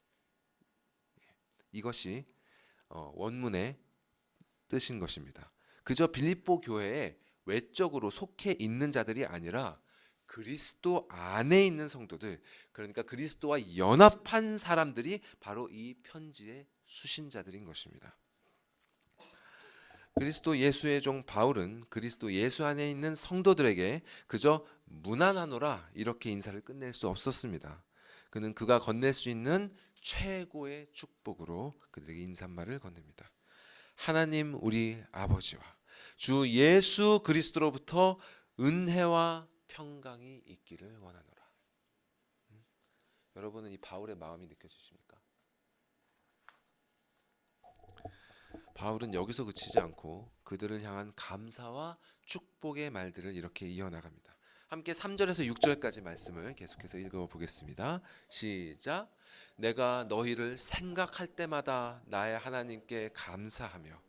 이것이 원문의 뜻인 것입니다. 그저 빌립보 교회에 외적으로 속해 있는 자들이 아니라 그리스도 안에 있는 성도들, 그러니까 그리스도와 연합한 사람들이 바로 이 편지의 수신자들인 것입니다. 그리스도 예수의 종 바울은 그리스도 예수 안에 있는 성도들에게 그저 무난하노라 이렇게 인사를 끝낼 수 없었습니다. 그는 그가 건넬 수 있는 최고의 축복으로 그들에게 인사말을 건넵니다. 하나님 우리 아버지와 주 예수 그리스도로부터 은혜와 평강이 있기를 원하노라. 여러분은 이 바울의 마음이 느껴지십니까? 바울은 여기서 그치지 않고 그들을 향한 감사와 축복의 말들을 이렇게 이어나갑니다. 함께 3절에서 6절까지 말씀을 계속해서 읽어보겠습니다. 시작. 내가 너희를 생각할 때마다 나의 하나님께 감사하며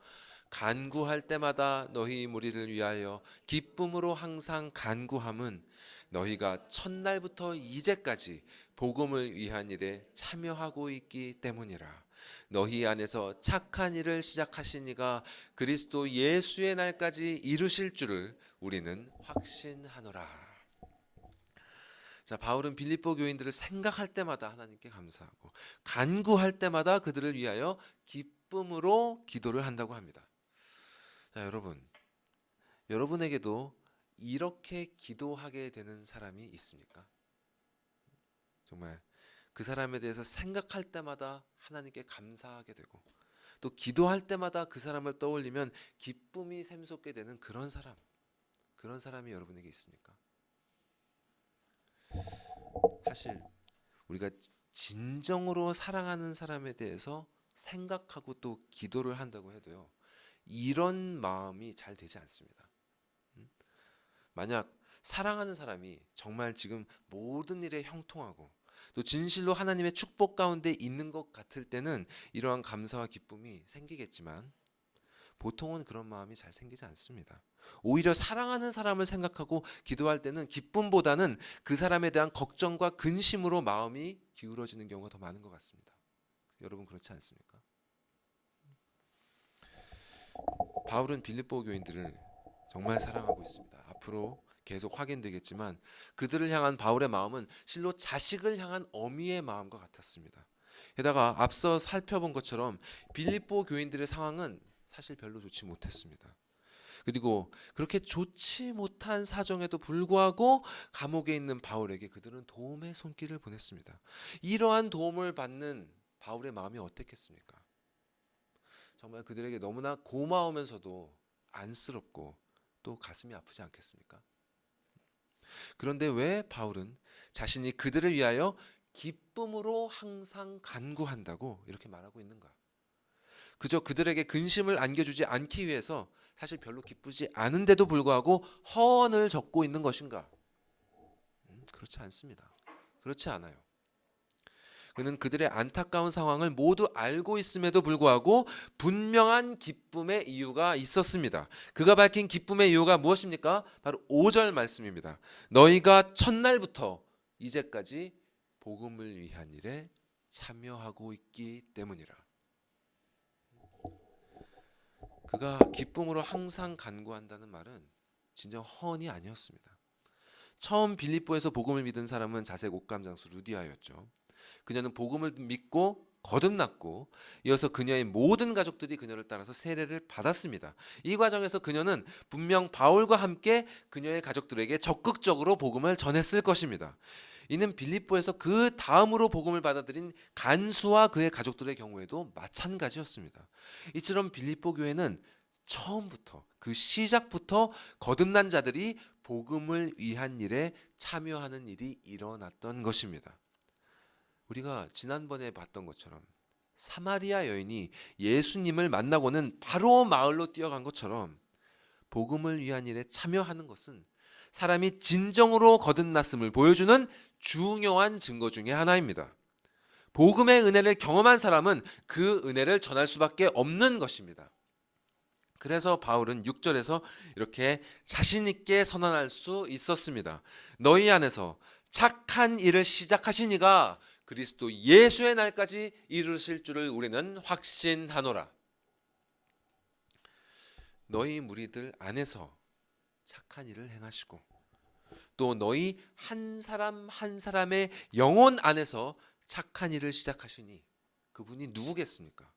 간구할 때마다 너희 무리를 위하여 기쁨으로 항상 간구함은 너희가 첫날부터 이제까지 복음을 위한 일에 참여하고 있기 때문이라. 너희 안에서 착한 일을 시작하신 이가 그리스도 예수의 날까지 이루실 줄을 우리는 확신하노라. 자, 바울은 빌립보 교인들을 생각할 때마다 하나님께 감사하고 간구할 때마다 그들을 위하여 기쁨으로 기도를 한다고 합니다. 자, 여러분에게도 이렇게 기도하게 되는 사람이 있습니까? 정말 그 사람에 대해서 생각할 때마다 하나님께 감사하게 되고 또 기도할 때마다 그 사람을 떠올리면 기쁨이 샘솟게 되는 그런 사람이 여러분에게 있습니까? 사실 우리가 진정으로 사랑하는 사람에 대해서 생각하고 또 기도를 한다고 해도요, 이런 마음이 잘 되지 않습니다. 만약 사랑하는 사람이 정말 지금 모든 일에 형통하고 또 진실로 하나님의 축복 가운데 있는 것 같을 때는 이러한 감사와 기쁨이 생기겠지만 보통은 그런 마음이 잘 생기지 않습니다. 오히려 사랑하는 사람을 생각하고 기도할 때는 기쁨보다는 그 사람에 대한 걱정과 근심으로 마음이 기울어지는 경우가 더 많은 것 같습니다. 여러분 그렇지 않습니까? 바울은 빌립보 교인들을 정말 사랑하고 있습니다. 앞으로 계속 확인되겠지만 그들을 향한 바울의 마음은 실로 자식을 향한 어미의 마음과 같았습니다. 게다가 앞서 살펴본 것처럼 빌립보 교인들의 상황은 사실 별로 좋지 못했습니다. 그리고 그렇게 좋지 못한 사정에도 불구하고 감옥에 있는 바울에게 그들은 도움의 손길을 보냈습니다. 이러한 도움을 받는 바울의 마음이 어땠겠습니까? 정말 그들에게 너무나 고마우면서도 안쓰럽고 또 가슴이 아프지 않겠습니까? 그런데 왜 바울은 자신이 그들을 위하여 기쁨으로 항상 간구한다고 이렇게 말하고 있는가? 그저 그들에게 근심을 안겨주지 않기 위해서 사실 별로 기쁘지 않은데도 불구하고 허언을 적고 있는 것인가? 그렇지 않습니다. 그렇지 않아요. 그는 그들의 안타까운 상황을 모두 알고 있음에도 불구하고 분명한 기쁨의 이유가 있었습니다. 그가 밝힌 기쁨의 이유가 무엇입니까? 바로 5절 말씀입니다. 너희가 첫날부터 이제까지 복음을 위한 일에 참여하고 있기 때문이라. 그가 기쁨으로 항상 간구한다는 말은 진정 허언이 아니었습니다. 처음 빌립보에서 복음을 믿은 사람은 자색 옷감장수 루디아였죠. 그녀는 복음을 믿고 거듭났고 이어서 그녀의 모든 가족들이 그녀를 따라서 세례를 받았습니다. 이 과정에서 그녀는 분명 바울과 함께 그녀의 가족들에게 적극적으로 복음을 전했을 것입니다. 이는 빌립보에서 그 다음으로 복음을 받아들인 간수와 그의 가족들의 경우에도 마찬가지였습니다. 이처럼 빌립보 교회는 처음부터 그 시작부터 거듭난 자들이 복음을 위한 일에 참여하는 일이 일어났던 것입니다. 우리가 지난번에 봤던 것처럼 사마리아 여인이 예수님을 만나고는 바로 마을로 뛰어간 것처럼 복음을 위한 일에 참여하는 것은 사람이 진정으로 거듭났음을 보여주는 중요한 증거 중에 하나입니다. 복음의 은혜를 경험한 사람은 그 은혜를 전할 수밖에 없는 것입니다. 그래서 바울은 6절에서 이렇게 자신 있게 선언할 수 있었습니다. 너희 안에서 착한 일을 시작하신 이가 그리스도 예수의 날까지 이루실 줄을 우리는 확신하노라. 너희 무리들 안에서 착한 일을 행하시고 또 너희 한 사람 한 사람의 영혼 안에서 착한 일을 시작하시니 그분이 누구겠습니까?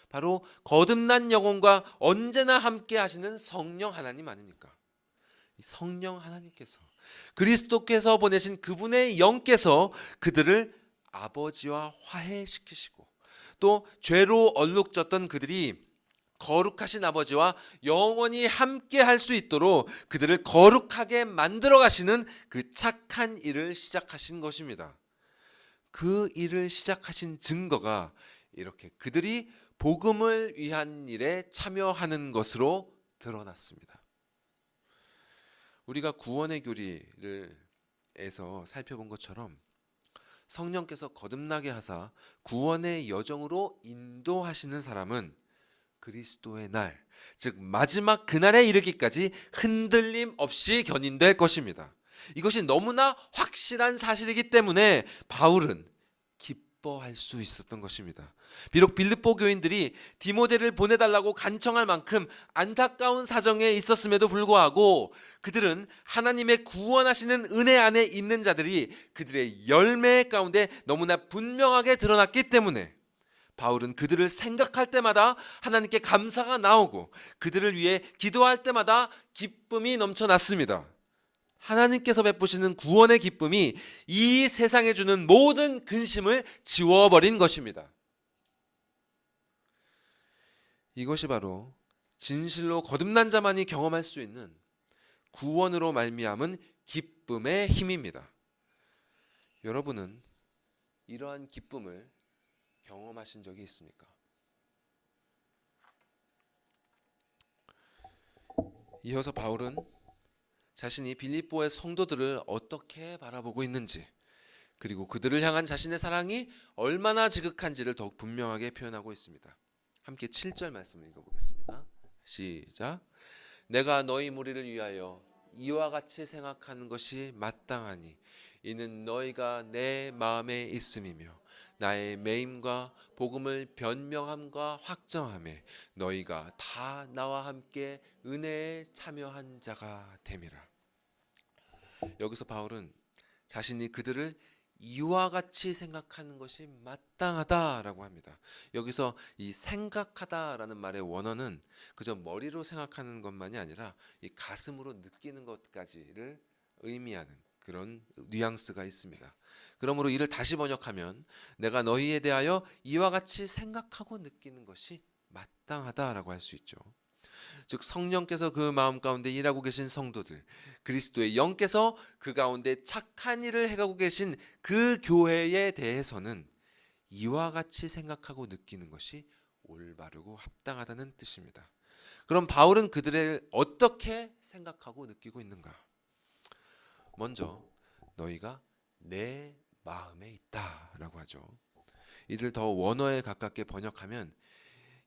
바로 거듭난 영혼과 언제나 함께 하시는 성령 하나님 아닙니까? 성령 하나님께서 그리스도께서 보내신 그분의 영께서 그들을 아버지와 화해시키시고 또 죄로 얼룩졌던 그들이 거룩하신 아버지와 영원히 함께 할 수 있도록 그들을 거룩하게 만들어 가시는 그 착한 일을 시작하신 것입니다. 그 일을 시작하신 증거가 이렇게 그들이 복음을 위한 일에 참여하는 것으로 드러났습니다. 우리가 구원의 교리에서 살펴본 것처럼 성령께서 거듭나게 하사 구원의 여정으로 인도하시는 사람은 그리스도의 날, 즉 마지막 그날에 이르기까지 흔들림 없이 견인될 것입니다. 이것이 너무나 확실한 사실이기 때문에 바울은 기뻐할 수 있었던 것입니다. 비록 빌립보 교인들이 디모데를 보내달라고 간청할 만큼 안타까운 사정에 있었음에도 불구하고 그들은 하나님의 구원하시는 은혜 안에 있는 자들이 그들의 열매 가운데 너무나 분명하게 드러났기 때문에 바울은 그들을 생각할 때마다 하나님께 감사가 나오고 그들을 위해 기도할 때마다 기쁨이 넘쳐났습니다. 하나님께서 베푸시는 구원의 기쁨이 이 세상에 주는 모든 근심을 지워버린 것입니다. 이것이 바로 진실로 거듭난 자만이 경험할 수 있는 구원으로 말미암은 기쁨의 힘입니다. 여러분은 이러한 기쁨을 경험하신 적이 있습니까? 이어서 바울은 자신이 빌립보의 성도들을 어떻게 바라보고 있는지 그리고 그들을 향한 자신의 사랑이 얼마나 지극한지를 더욱 분명하게 표현하고 있습니다. 함께 7절 말씀을 읽어보겠습니다. 시작. 내가 너희 무리를 위하여 이와 같이 생각하는 것이 마땅하니 이는 너희가 내 마음에 있음이며 나의 매임과 복음을 변명함과 확정함에 너희가 다 나와 함께 은혜에 참여한 자가 됨이라. 여기서 바울은 자신이 그들을 이와 같이 생각하는 것이 마땅하다라고 합니다. 여기서 이 생각하다라는 말의 원어는 그저 머리로 생각하는 것만이 아니라 이 가슴으로 느끼는 것까지를 의미하는 그런 뉘앙스가 있습니다. 그러므로 이를 다시 번역하면 내가 너희에 대하여 이와 같이 생각하고 느끼는 것이 마땅하다라고 할 수 있죠. 즉 성령께서 그 마음 가운데 일하고 계신 성도들, 그리스도의 영께서 그 가운데 착한 일을 해가고 계신 그 교회에 대해서는 이와 같이 생각하고 느끼는 것이 올바르고 합당하다는 뜻입니다. 그럼 바울은 그들을 어떻게 생각하고 느끼고 있는가? 먼저 너희가 내 마음에 있다라고 하죠. 이를 더 원어에 가깝게 번역하면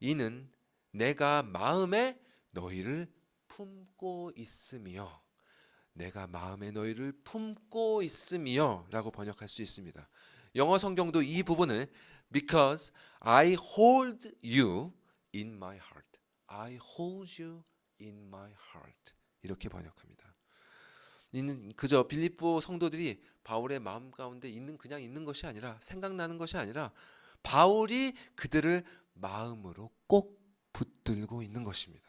이는 내가 마음에 너희를 품고 있으며, 내가 마음에 너희를 품고 있으며 라고 번역할 수 있습니다. 영어 성경도 이 부분을 Because I hold you in my heart, I hold you in my heart 이렇게 번역합니다. 이는 그저 빌립보 성도들이 바울의 마음 가운데 그냥 있는 것이 아니라, 생각나는 것이 아니라 바울이 그들을 마음으로 꼭 붙들고 있는 것입니다.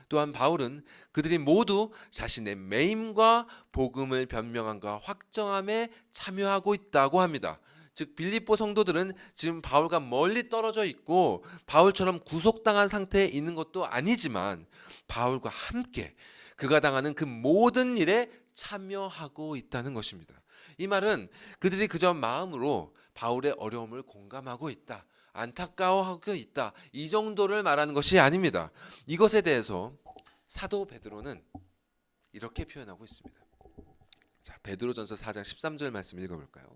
또한 바울은 그들이 모두 자신의 매임과 복음을 변명함과 확정함에 참여하고 있다고 합니다. 즉 빌립보 성도들은 지금 바울과 멀리 떨어져 있고 바울처럼 구속당한 상태에 있는 것도 아니지만 바울과 함께 그가 당하는 그 모든 일에 참여하고 있다는 것입니다. 이 말은 그들이 그저 마음으로 바울의 어려움을 공감하고 있다, 안타까워하고 있다, 이 정도를 말하는 것이 아닙니다. 이것에 대해서 사도 베드로는 이렇게 표현하고 있습니다. 자, 베드로전서 4장 13절 말씀 읽어볼까요?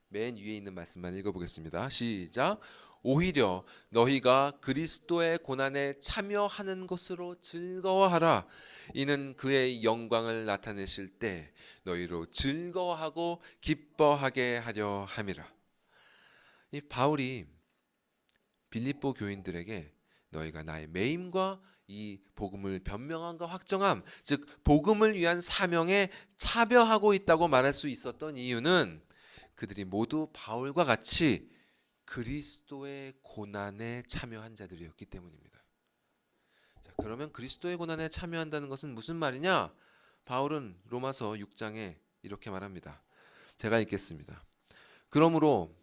맨 위에 있는 말씀만 읽어보겠습니다. 시작. 오히려 너희가 그리스도의 고난에 참여하는 것으로 즐거워하라. 이는 그의 영광을 나타내실 때 너희로 즐거워하고 기뻐하게 하려 함이라. 이 바울이 빌립보 교인들에게 너희가 나의 매임과 이 복음을 변명함과 확정함, 즉 복음을 위한 사명에 참여하고 있다고 말할 수 있었던 이유는 그들이 모두 바울과 같이 그리스도의 고난에 참여한 자들이었기 때문입니다. 자, 그러면 그리스도의 고난에 참여한다는 것은 무슨 말이냐? 바울은 로마서 6장에 이렇게 말합니다. 제가 읽겠습니다. 그러므로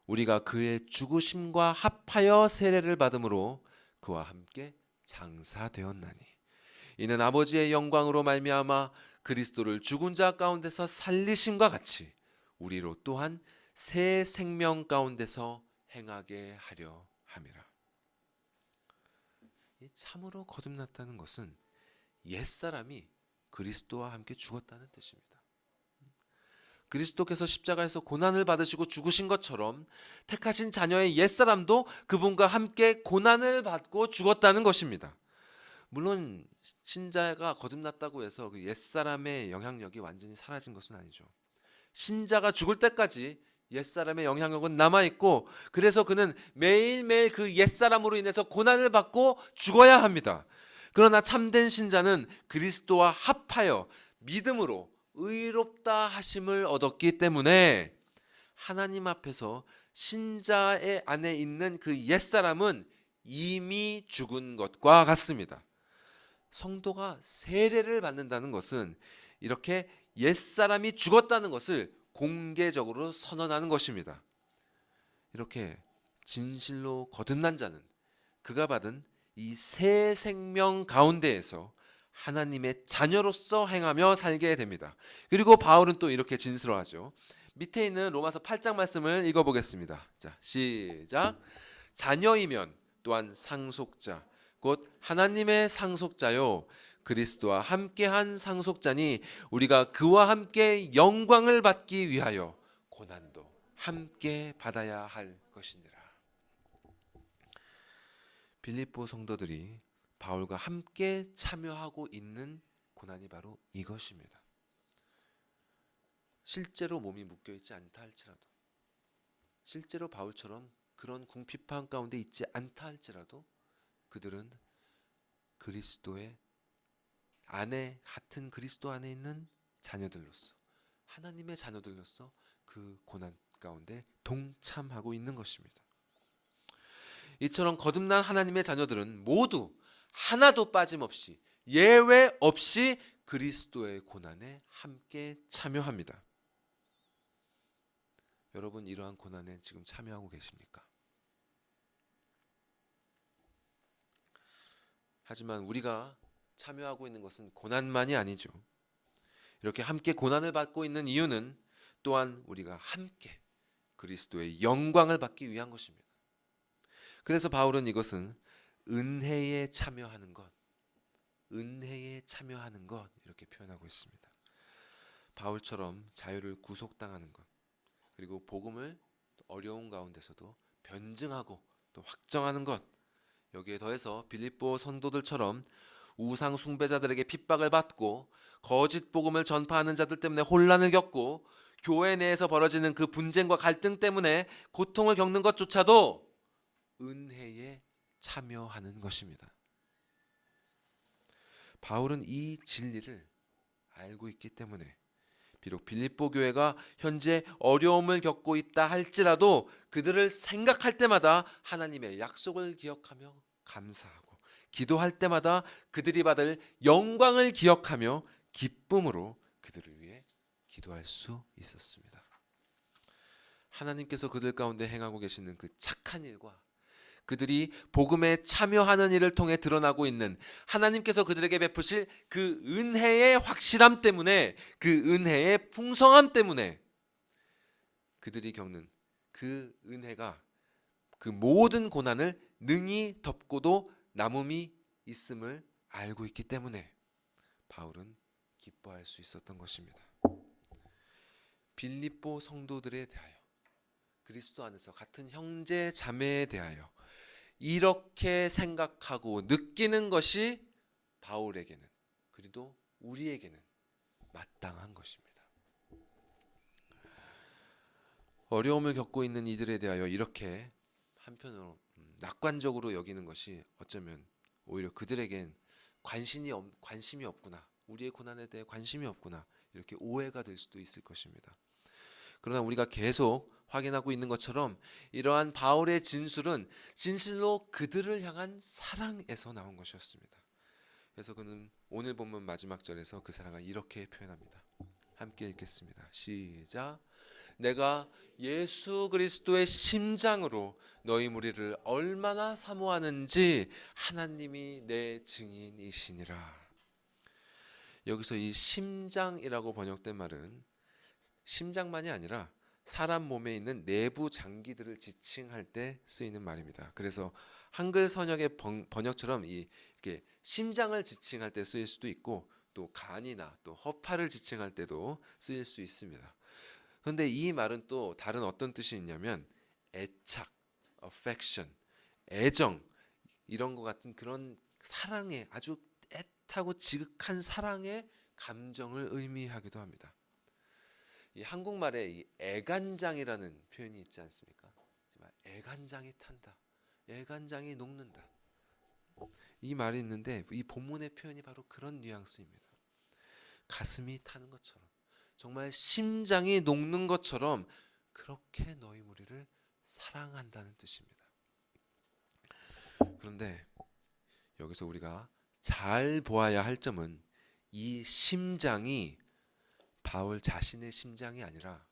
우리가 그의 죽으심과 합하여 세례를 받음으로 그와 함께 장사되었나니 이는 아버지의 영광으로 말미암아 그리스도를 죽은 자 가운데서 살리심과 같이 우리로 또한 새 생명 가운데서 행하게 하려 함이라. 이 참으로 거듭났다는 것은 옛사람이 그리스도와 함께 죽었다는 뜻입니다. 그리스도께서 십자가에서 고난을 받으시고 죽으신 것처럼 택하신 자녀의 옛사람도 그분과 함께 고난을 받고 죽었다는 것입니다. 물론 신자가 거듭났다고 해서 그 옛사람의 영향력이 완전히 사라진 것은 아니죠. 신자가 죽을 때까지 옛사람의 영향력은 남아있고 그래서 그는 매일매일 그 옛사람으로 인해서 고난을 받고 죽어야 합니다. 그러나 참된 신자는 그리스도와 합하여 믿음으로 의롭다 하심을 얻었기 때문에 하나님 앞에서 신자의 안에 있는 그 옛사람은 이미 죽은 것과 같습니다. 성도가 세례를 받는다는 것은 이렇게 옛사람이 죽었다는 것을 공개적으로 선언하는 것입니다. 이렇게 진실로 거듭난 자는 그가 받은 이 새 생명 가운데에서 하나님의 자녀로서 행하며 살게 됩니다. 그리고 바울은 또 이렇게 진술하죠. 밑에 있는 로마서 8장 말씀을 읽어보겠습니다. 자, 시작. 자녀이면 또한 상속자 곧 하나님의 상속자요 그리스도와 함께한 상속자니 우리가 그와 함께 영광을 받기 위하여 고난도 함께 받아야 할 것이니라. 빌립보 성도들이 바울과 함께 참여하고 있는 고난이 바로 이것입니다. 실제로 몸이 묶여있지 않다 할지라도, 실제로 바울처럼 그런 궁핍한 가운데 있지 않다 할지라도 그들은 그리스도의 안에, 같은 그리스도 안에 있는 자녀들로서, 하나님의 자녀들로서 그 고난 가운데 동참하고 있는 것입니다. 이처럼 거듭난 하나님의 자녀들은 모두 하나도 빠짐없이 예외 없이 그리스도의 고난에 함께 참여합니다. 여러분 이러한 고난에 지금 참여하고 계십니까? 하지만 우리가 참여하고 있는 것은 고난만이 아니죠. 이렇게 함께 고난을 받고 있는 이유는 또한 우리가 함께 그리스도의 영광을 받기 위한 것입니다. 그래서 바울은 이것은 은혜에 참여하는 것, 은혜에 참여하는 것 이렇게 표현하고 있습니다. 바울처럼 자유를 구속당하는 것, 그리고 복음을 어려운 가운데서도 변증하고 또 확정하는 것, 여기에 더해서 빌립보 성도들처럼 우상 숭배자들에게 핍박을 받고 거짓 복음을 전파하는 자들 때문에 혼란을 겪고 교회 내에서 벌어지는 그 분쟁과 갈등 때문에 고통을 겪는 것조차도 은혜에 참여하는 것입니다. 바울은 이 진리를 알고 있기 때문에 비록 빌립보 교회가 현재 어려움을 겪고 있다 할지라도 그들을 생각할 때마다 하나님의 약속을 기억하며 감사하고 기도할 때마다 그들이 받을 영광을 기억하며 기쁨으로 그들을 위해 기도할 수 있었습니다. 하나님께서 그들 가운데 행하고 계시는 그 착한 일과 그들이 복음에 참여하는 일을 통해 드러나고 있는 하나님께서 그들에게 베푸실 그 은혜의 확실함 때문에, 그 은혜의 풍성함 때문에 그들이 겪는 그 은혜가 그 모든 고난을 능히 덮고도 남음이 있음을 알고 있기 때문에 바울은 기뻐할 수 있었던 것입니다. 빌립보 성도들에 대하여, 그리스도 안에서 같은 형제 자매에 대하여 이렇게 생각하고 느끼는 것이 바울에게는, 그리고 우리에게는 마땅한 것입니다. 어려움을 겪고 있는 이들에 대하여 이렇게 한편으로 낙관적으로 여기는 것이 어쩌면 오히려 그들에겐 관심이 없구나, 우리의 고난에 대해 관심이 없구나, 이렇게 오해가 될 수도 있을 것입니다. 그러나 우리가 계속 확인하고 있는 것처럼 이러한 바울의 진술은 진실로 그들을 향한 사랑에서 나온 것이었습니다. 그래서 그는 오늘 본문 마지막 절에서 그 사랑을 이렇게 표현합니다. 함께 읽겠습니다. 시작. 내가 예수 그리스도의 심장으로 너희 무리를 얼마나 사모하는지 하나님이 내 증인이시니라. 여기서 이 심장이라고 번역된 말은 심장만이 아니라 사람 몸에 있는 내부 장기들을 지칭할 때 쓰이는 말입니다. 그래서 한글 선역의 번역처럼 이렇게 심장을 지칭할 때 쓰일 수도 있고, 또 간이나 또 허파를 지칭할 때도 쓰일 수 있습니다. 그런데 이 말은 또 다른 어떤 뜻이 있냐면 애착, affection, 애정, 이런 것 같은 그런 사랑의, 아주 애타고 지극한 사랑의 감정을 의미하기도 합니다. 이 한국말에 이 애간장이라는 표현이 있지 않습니까? 애간장이 탄다, 애간장이 녹는다, 이 말이 있는데 이 본문의 표현이 바로 그런 뉘앙스입니다. 가슴이 타는 것처럼, 정말 심장이 녹는 것처럼 그렇게 너희 무리를 사랑한다는 뜻입니다. 그런데 여기서 우리가 잘 보아야 할 점은 이 심장이 바울 자신의 심장이 아니라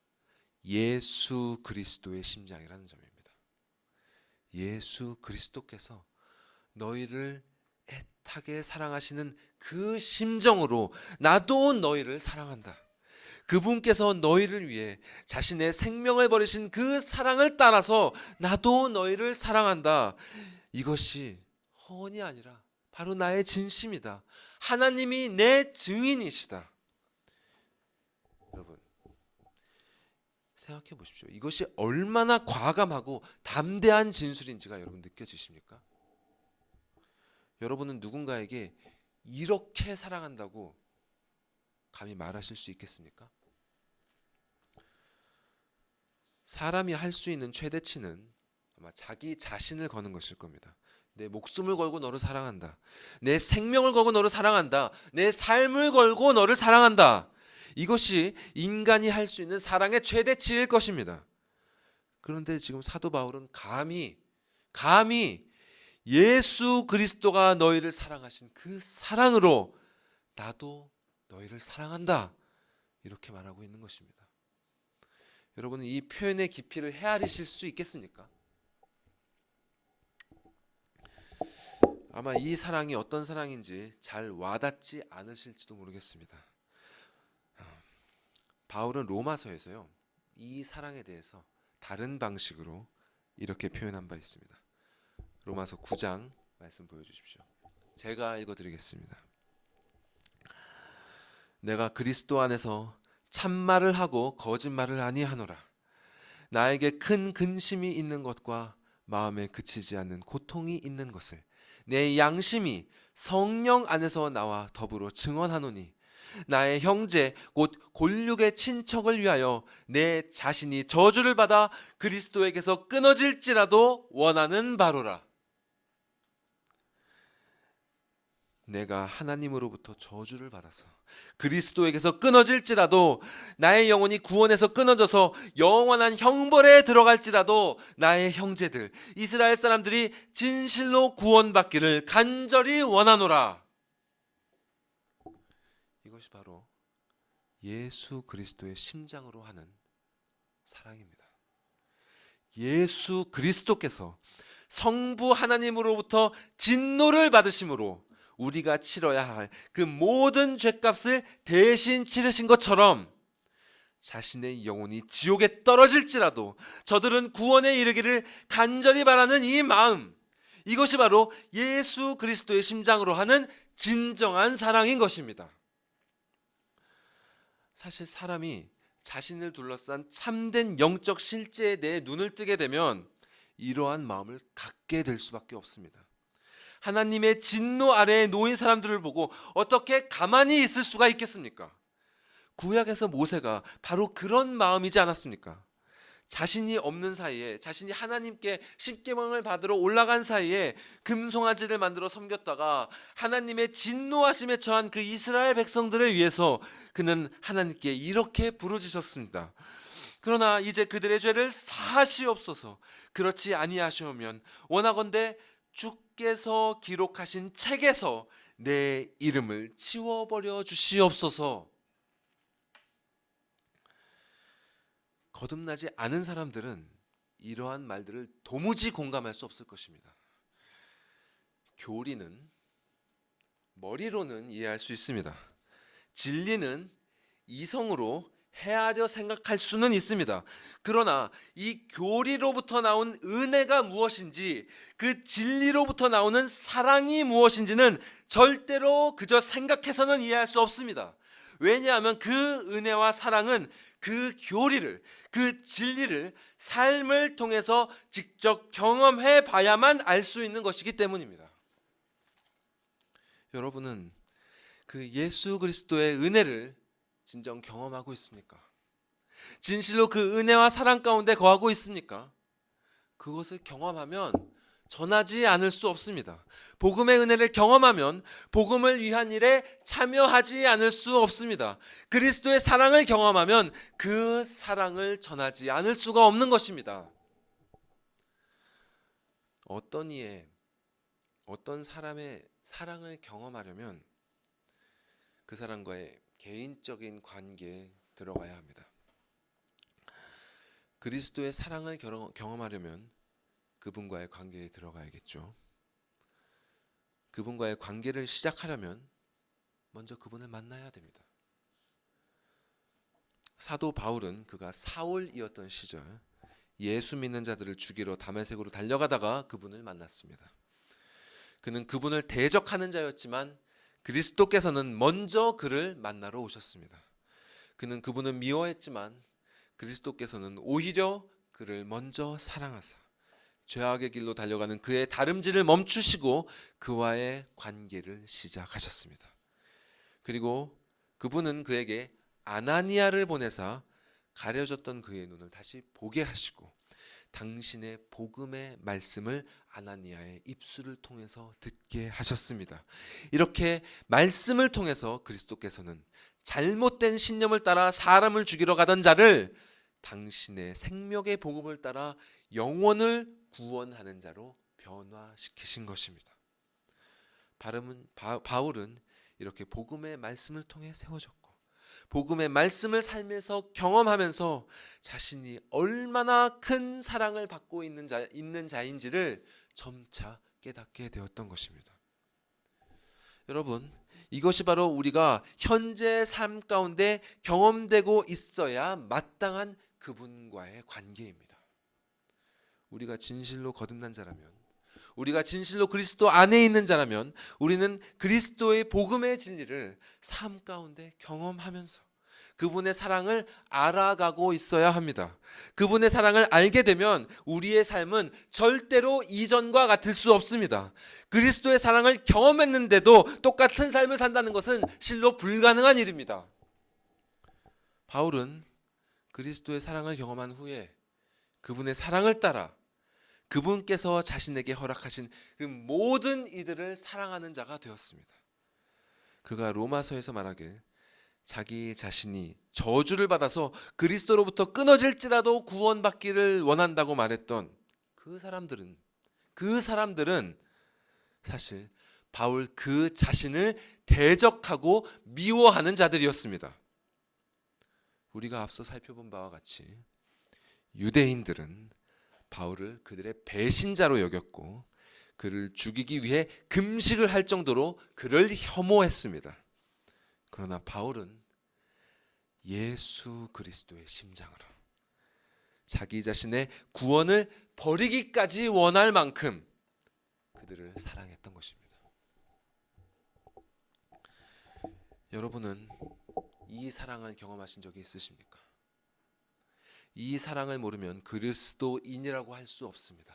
예수 그리스도의 심장이라는 점입니다. 예수 그리스도께서 너희를 애타게 사랑하시는 그 심정으로 나도 너희를 사랑한다. 그분께서 너희를 위해 자신의 생명을 버리신 그 사랑을 따라서 나도 너희를 사랑한다. 이것이 허언이 아니라 바로 나의 진심이다. 하나님이 내 증인이시다. 여러분, 생각해 보십시오. 이것이 얼마나 과감하고 담대한 진술인지가 여러분 느껴지십니까? 여러분은 누군가에게 이렇게 사랑한다고 감히 말하실 수 있겠습니까? 사람이 할 수 있는 최대치는 아마 자기 자신을 거는 것일 겁니다. 내 목숨을 걸고 너를 사랑한다. 내 생명을 걸고 너를 사랑한다. 내 삶을 걸고 너를 사랑한다. 이것이 인간이 할 수 있는 사랑의 최대치일 것입니다. 그런데 지금 사도 바울은 감히 예수 그리스도가 너희를 사랑하신 그 사랑으로 나도 너희를 사랑한다, 이렇게 말하고 있는 것입니다. 여러분은 이 표현의 깊이를 헤아리실 수 있겠습니까? 아마 이 사랑이 어떤 사랑인지 잘 와닿지 않으실지도 모르겠습니다. 바울은 로마서에서요, 이 사랑에 대해서 다른 방식으로 이렇게 표현한 바 있습니다. 로마서 9장 말씀 보여주십시오. 제가 읽어드리겠습니다. 내가 그리스도 안에서 참말을 하고 거짓말을 아니하노라. 나에게 큰 근심이 있는 것과 마음에 그치지 않는 고통이 있는 것을 내 양심이 성령 안에서 나와 더불어 증언하노니, 나의 형제 곧 골육의 친척을 위하여 내 자신이 저주를 받아 그리스도에게서 끊어질지라도 원하는 바로라. 내가 하나님으로부터 저주를 받아서 그리스도에게서 끊어질지라도, 나의 영혼이 구원에서 끊어져서 영원한 형벌에 들어갈지라도 나의 형제들 이스라엘 사람들이 진실로 구원받기를 간절히 원하노라. 이것이 바로 예수 그리스도의 심장으로 하는 사랑입니다. 예수 그리스도께서 성부 하나님으로부터 진노를 받으심으로 우리가 치러야 할 그 모든 죄값을 대신 치르신 것처럼 자신의 영혼이 지옥에 떨어질지라도 저들은 구원에 이르기를 간절히 바라는 이 마음, 이것이 바로 예수 그리스도의 심장으로 하는 진정한 사랑인 것입니다. 사실 사람이 자신을 둘러싼 참된 영적 실제에 대해 눈을 뜨게 되면 이러한 마음을 갖게 될 수밖에 없습니다. 하나님의 진노 아래에 놓인 사람들을 보고 어떻게 가만히 있을 수가 있겠습니까? 구약에서 모세가 바로 그런 마음이지 않았습니까? 자신이 없는 사이에, 자신이 하나님께 십계명을 받으러 올라간 사이에 금송아지를 만들어 섬겼다가 하나님의 진노하심에 처한 그 이스라엘 백성들을 위해서 그는 하나님께 이렇게 부르짖었습니다. 그러나 이제 그들의 죄를 사하시옵소서. 그렇지 아니하시오면 원하건대 주께서 기록하신 책에서 내 이름을 지워버려 주시옵소서. 거듭나지 않은 사람들은 이러한 말들을 도무지 공감할 수 없을 것입니다. 교리는 머리로는 이해할 수 있습니다. 진리는 이성으로 헤아려 생각할 수는 있습니다. 그러나 이 교리로부터 나온 은혜가 무엇인지, 그 진리로부터 나오는 사랑이 무엇인지는 절대로 그저 생각해서는 이해할 수 없습니다. 왜냐하면 그 은혜와 사랑은 그 교리를, 그 진리를 삶을 통해서 직접 경험해 봐야만 알 수 있는 것이기 때문입니다. 여러분은 그 예수 그리스도의 은혜를 진정 경험하고 있습니까? 진실로 그 은혜와 사랑 가운데 거하고 있습니까? 그것을 경험하면 전하지 않을 수 없습니다. 복음의 은혜를 경험하면 복음을 위한 일에 참여하지 않을 수 없습니다. 그리스도의 사랑을 경험하면 그 사랑을 전하지 않을 수가 없는 것입니다. 어떤 이에 어떤 사람의 사랑을 경험하려면 그 사람과의 개인적인 관계에 들어가야 합니다. 그리스도의 사랑을 경험하려면 그분과의 관계에 들어가야겠죠. 그분과의 관계를 시작하려면 먼저 그분을 만나야 됩니다. 사도 바울은 그가 사울이었던 시절 예수 믿는 자들을 죽이러 다메섹으로 달려가다가 그분을 만났습니다. 그는 그분을 대적하는 자였지만 그리스도께서는 먼저 그를 만나러 오셨습니다. 그는 그분을 미워했지만 그리스도께서는 오히려 그를 먼저 사랑하사 죄악의 길로 달려가는 그의 다름질을 멈추시고 그와의 관계를 시작하셨습니다. 그리고 그분은 그에게 아나니아를 보내사 가려졌던 그의 눈을 다시 보게 하시고 당신의 복음의 말씀을 아나니아의 입술을 통해서 듣게 하셨습니다. 이렇게 말씀을 통해서 그리스도께서는 잘못된 신념을 따라 사람을 죽이러 가던 자를 당신의 생명의 복음을 따라 영혼을 구원하는 자로 변화시키신 것입니다. 바울은 이렇게 복음의 말씀을 통해 세워졌고 복음의 말씀을 삶에서 경험하면서 자신이 얼마나 큰 사랑을 받고 있는 자인지를 점차 깨닫게 되었던 것입니다. 여러분, 이것이 바로 우리가 현재 삶 가운데 경험되고 있어야 마땅한 그분과의 관계입니다. 우리가 진실로 거듭난 자라면, 우리가 진실로 그리스도 안에 있는 자라면 우리는 그리스도의 복음의 진리를 삶 가운데 경험하면서 그분의 사랑을 알아가고 있어야 합니다. 그분의 사랑을 알게 되면 우리의 삶은 절대로 이전과 같을 수 없습니다. 그리스도의 사랑을 경험했는데도 똑같은 삶을 산다는 것은 실로 불가능한 일입니다. 바울은 그리스도의 사랑을 경험한 후에 그분의 사랑을 따라 그분께서 자신에게 허락하신 그 모든 이들을 사랑하는 자가 되었습니다. 그가 로마서에서 말하길 자기 자신이 저주를 받아서 그리스도로부터 끊어질지라도 구원받기를 원한다고 말했던 그 사람들은 사실 바울 그 자신을 대적하고 미워하는 자들이었습니다. 우리가 앞서 살펴본 바와 같이 유대인들은 바울을 그들의 배신자로 여겼고 그를 죽이기 위해 금식을 할 정도로 그를 혐오했습니다. 그러나 바울은 예수 그리스도의 심장으로 자기 자신의 구원을 버리기까지 원할 만큼 그들을 사랑했던 것입니다. 여러분은 이 사랑을 경험하신 적이 있으십니까? 이 사랑을 모르면 그리스도인이라고 할 수 없습니다.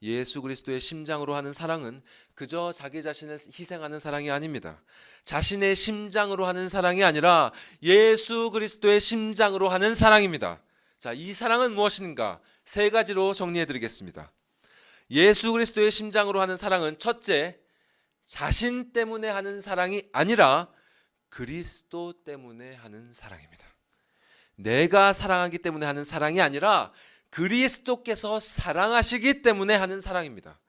예수 그리스도의 심장으로 하는 사랑은 그저 자기 자신을 희생하는 사랑이 아닙니다. 자신의 심장으로 하는 사랑이 아니라 예수 그리스도의 심장으로 하는 사랑입니다. 자, 이 사랑은 무엇인가? 세 가지로 정리해 드리겠습니다. 예수 그리스도의 심장으로 하는 사랑은 첫째, 자신 때문에 하는 사랑이 아니라 그리스도 때문에 하는 사랑입니다. 내가 사랑하기 때문에 하는 사랑이 아니라 그리스도께서 사랑하시기 때문에 하는 사랑입니다.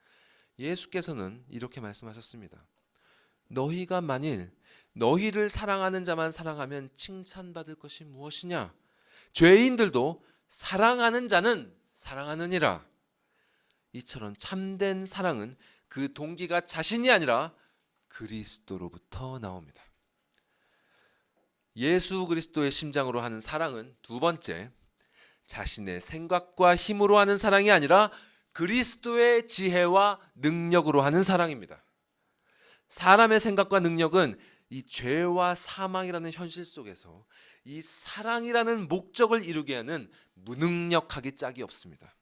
예수께서는 이렇게 말씀하셨습니다. 너희가 만일 너희를 사랑하는 자만 사랑하면 칭찬받을 것이 무엇이냐? 죄인들도 사랑하는 자는 사랑하느니라. 이처럼 참된 사랑은 그 동기가 자신이 아니라 그리스도로부터 나옵니다. 예수 그리스도의 심장으로 하는 사랑은 두 번째, 자신의 생각과 힘으로 하는 사랑이 아니라 그리스도의 지혜와 능력으로 하는 사랑입니다. 사람의 생각과 능력은 이 죄와 사망이라는 현실 속에서 이 사랑이라는 목적을 이루게 하는 무능력하기 짝이 없습니다.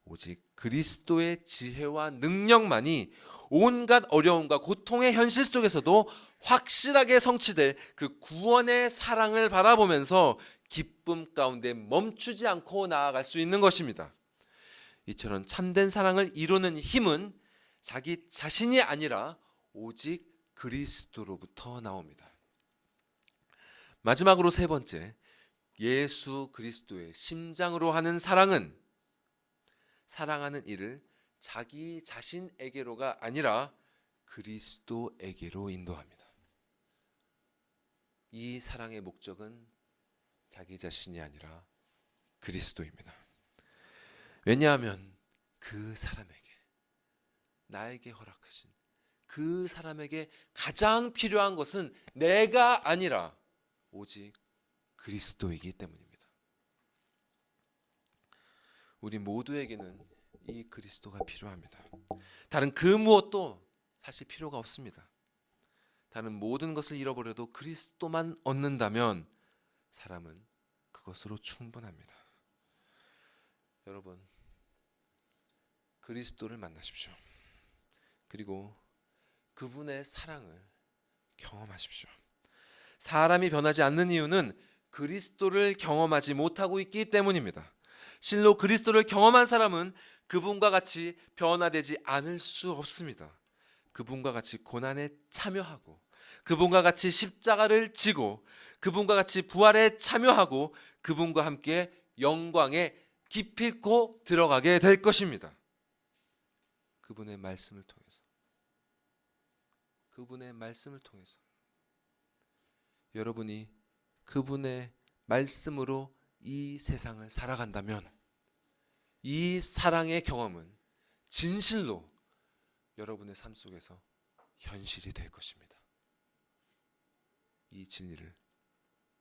오직 그리스도의 지혜와 능력만이 온갖 어려움과 고통의 현실 속에서도 확실하게 성취될 그 구원의 사랑을 바라보면서 기쁨 가운데 멈추지 않고 나아갈 수 있는 것입니다. 이처럼 참된 사랑을 이루는 힘은 자기 자신이 아니라 오직 그리스도로부터 나옵니다. 마지막으로 세 번째, 예수 그리스도의 심장으로 하는 사랑은 사랑하는 이를 자기 자신에게로가 아니라 그리스도에게로 인도합니다. 이 사랑의 목적은 자기 자신이 아니라 그리스도입니다. 왜냐하면 그 사람에게, 나에게 허락하신 그 사람에게 가장 필요한 것은 내가 아니라 오직 그리스도이기 때문입니다. 우리 모두에게는 이 그리스도가 필요합니다. 다른 그 무엇도 사실 필요가 없습니다. 다른 모든 것을 잃어버려도 그리스도만 얻는다면 사람은 그것으로 충분합니다. 여러분, 그리스도를 만나십시오. 그리고 그분의 사랑을 경험하십시오. 사람이 변하지 않는 이유는 그리스도를 경험하지 못하고 있기 때문입니다. 실로 그리스도를 경험한 사람은 그분과 같이 변화되지 않을 수 없습니다. 그분과 같이 고난에 참여하고 그분과 같이 십자가를 지고 그분과 같이 부활에 참여하고 그분과 함께 영광에 기필코 들어가게 될 것입니다. 그분의 말씀을 통해서, 그분의 말씀을 통해서 여러분이 그분의 말씀으로 이 세상을 살아간다면 이 사랑의 경험은 진실로 여러분의 삶 속에서 현실이 될 것입니다. 이 진리를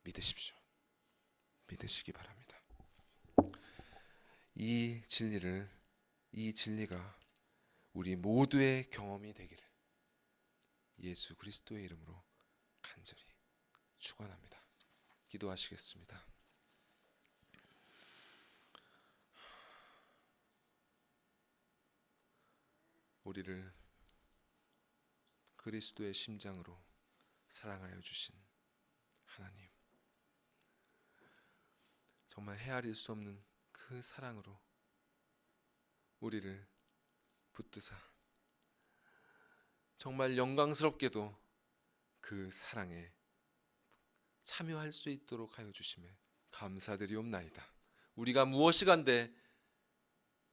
믿으십시오. 믿으시기 바랍니다. 이 진리가 우리 모두의 경험이 되기를 예수 그리스도의 이름으로 간절히 축원합니다. 기도하시겠습니다. 우리를 그리스도의 심장으로 사랑하여 주신 하나님, 정말 헤아릴 수 없는 그 사랑으로 우리를 붙드사 정말 영광스럽게도 그 사랑에 참여할 수 있도록 하여 주심에 감사드리옵나이다. 우리가 무엇이간데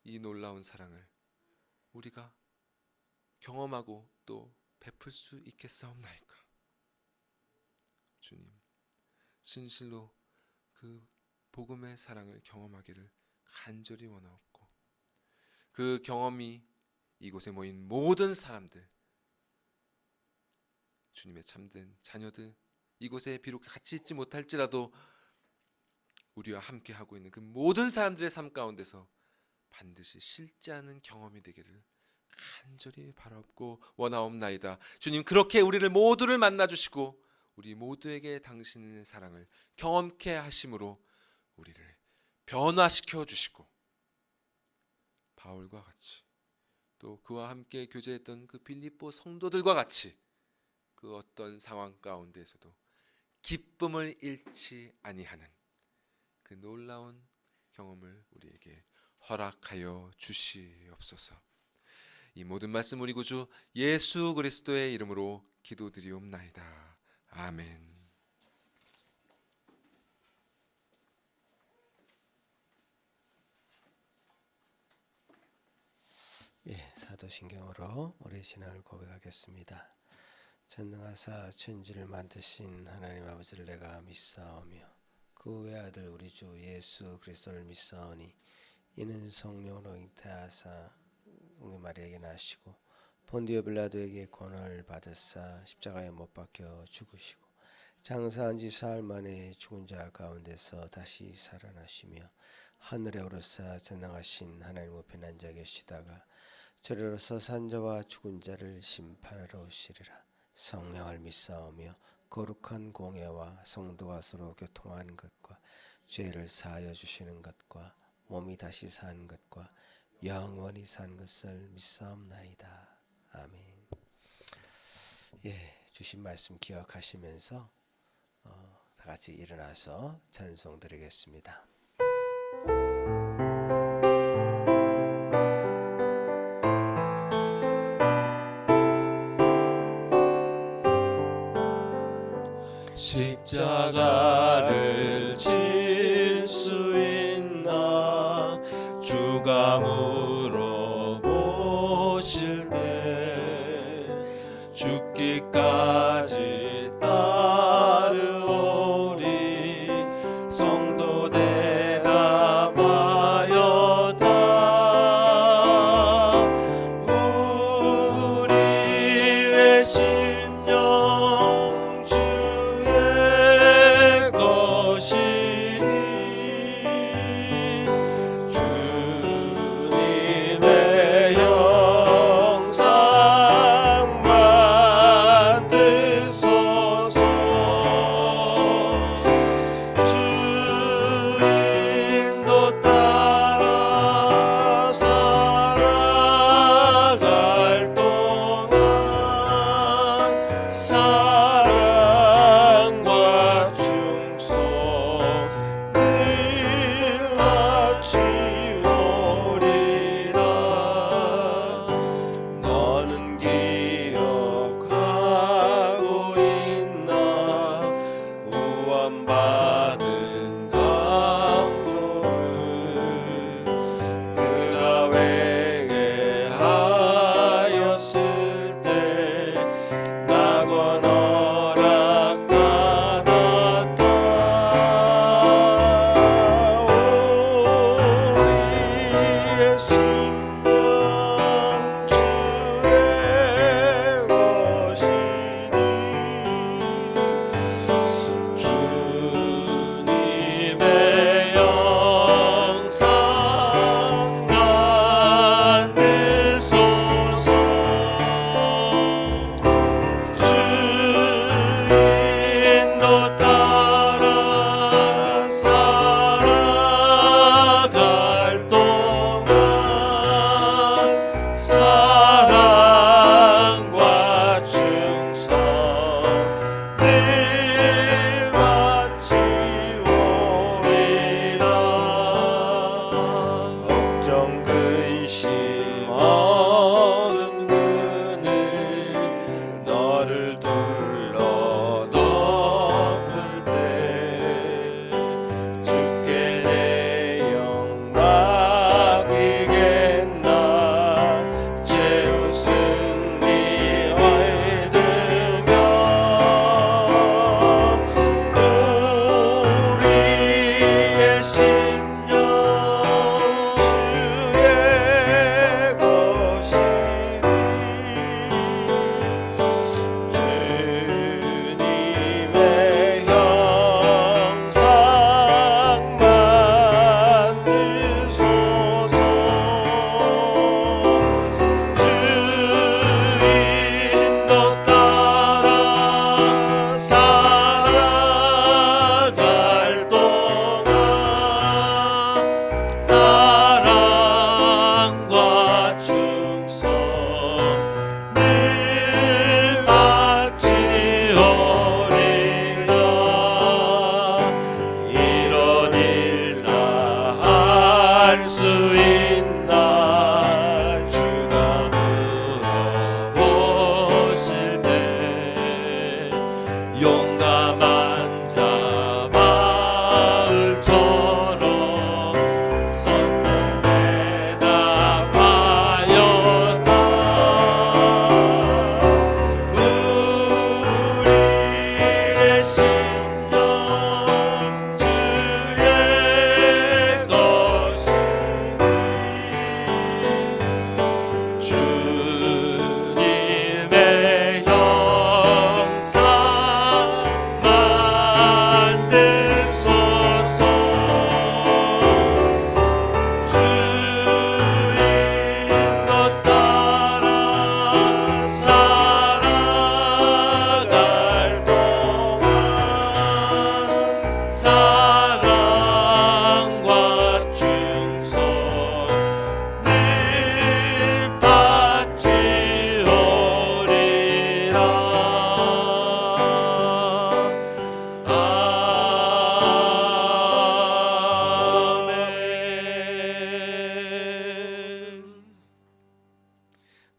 이 놀라운 사랑을 우리가 경험하고 또 베풀 수 있겠사옵나이까. 주님, 진실로 그 복음의 사랑을 경험하기를 간절히 원하옵고 그 경험이 이곳에 모인 모든 사람들, 주님의 참된 자녀들, 이곳에 비록 같이 있지 못할지라도 우리와 함께 하고 있는 그 모든 사람들의 삶 가운데서 반드시 실제하는 경험이 되기를 간절히 바라옵고 원하옵나이다. 주님, 그렇게 우리를 모두를 만나 주시고 우리 모두에게 당신의 사랑을 경험케 하심으로 우리를 변화시켜 주시고 바울과 같이 또 그와 함께 교제했던 그 빌립보 성도들과 같이 그 어떤 상황 가운데에서도 기쁨을 잃지 아니하는 그 놀라운 경험을 우리에게 허락하여 주시옵소서. 이 모든 말씀 우리 구주 예수 그리스도의 이름으로 기도드리옵나이다. 아멘. 예, 사도신경으로 우리 신앙을 고백하겠습니다. 전능하사 천지를 만드신 하나님 아버지를 내가 믿사오며 그 외아들 우리 주 예수 그리스도를 믿사오니 이는 성령으로 잉태하사 동리 마리아에게 나시고 본디오 빌라도에게 권을 받으사 십자가에 못 박혀 죽으시고 장사한 지 사흘 만에 죽은 자 가운데서 다시 살아나시며 하늘에 오르사 전능하신 하나님 우편에 앉아 계시다가 저리로서 산자와 죽은 자를 심판하러 오시리라. 성령을 믿사오며 거룩한 공예와 성도가 서로 교통하는 것과 죄를 사하여 주시는 것과 몸이 다시 산 것과 영원히 산 것을 믿사옵나이다. 아멘. 예, 주신 말씀 기억하시면서 다 같이 일어나서 찬송 드리겠습니다. 십자가를 질 수 있나 주가 물어보실 때 죽기까지 따르오리 성도 대답하였다 우리의 심령 주의 것이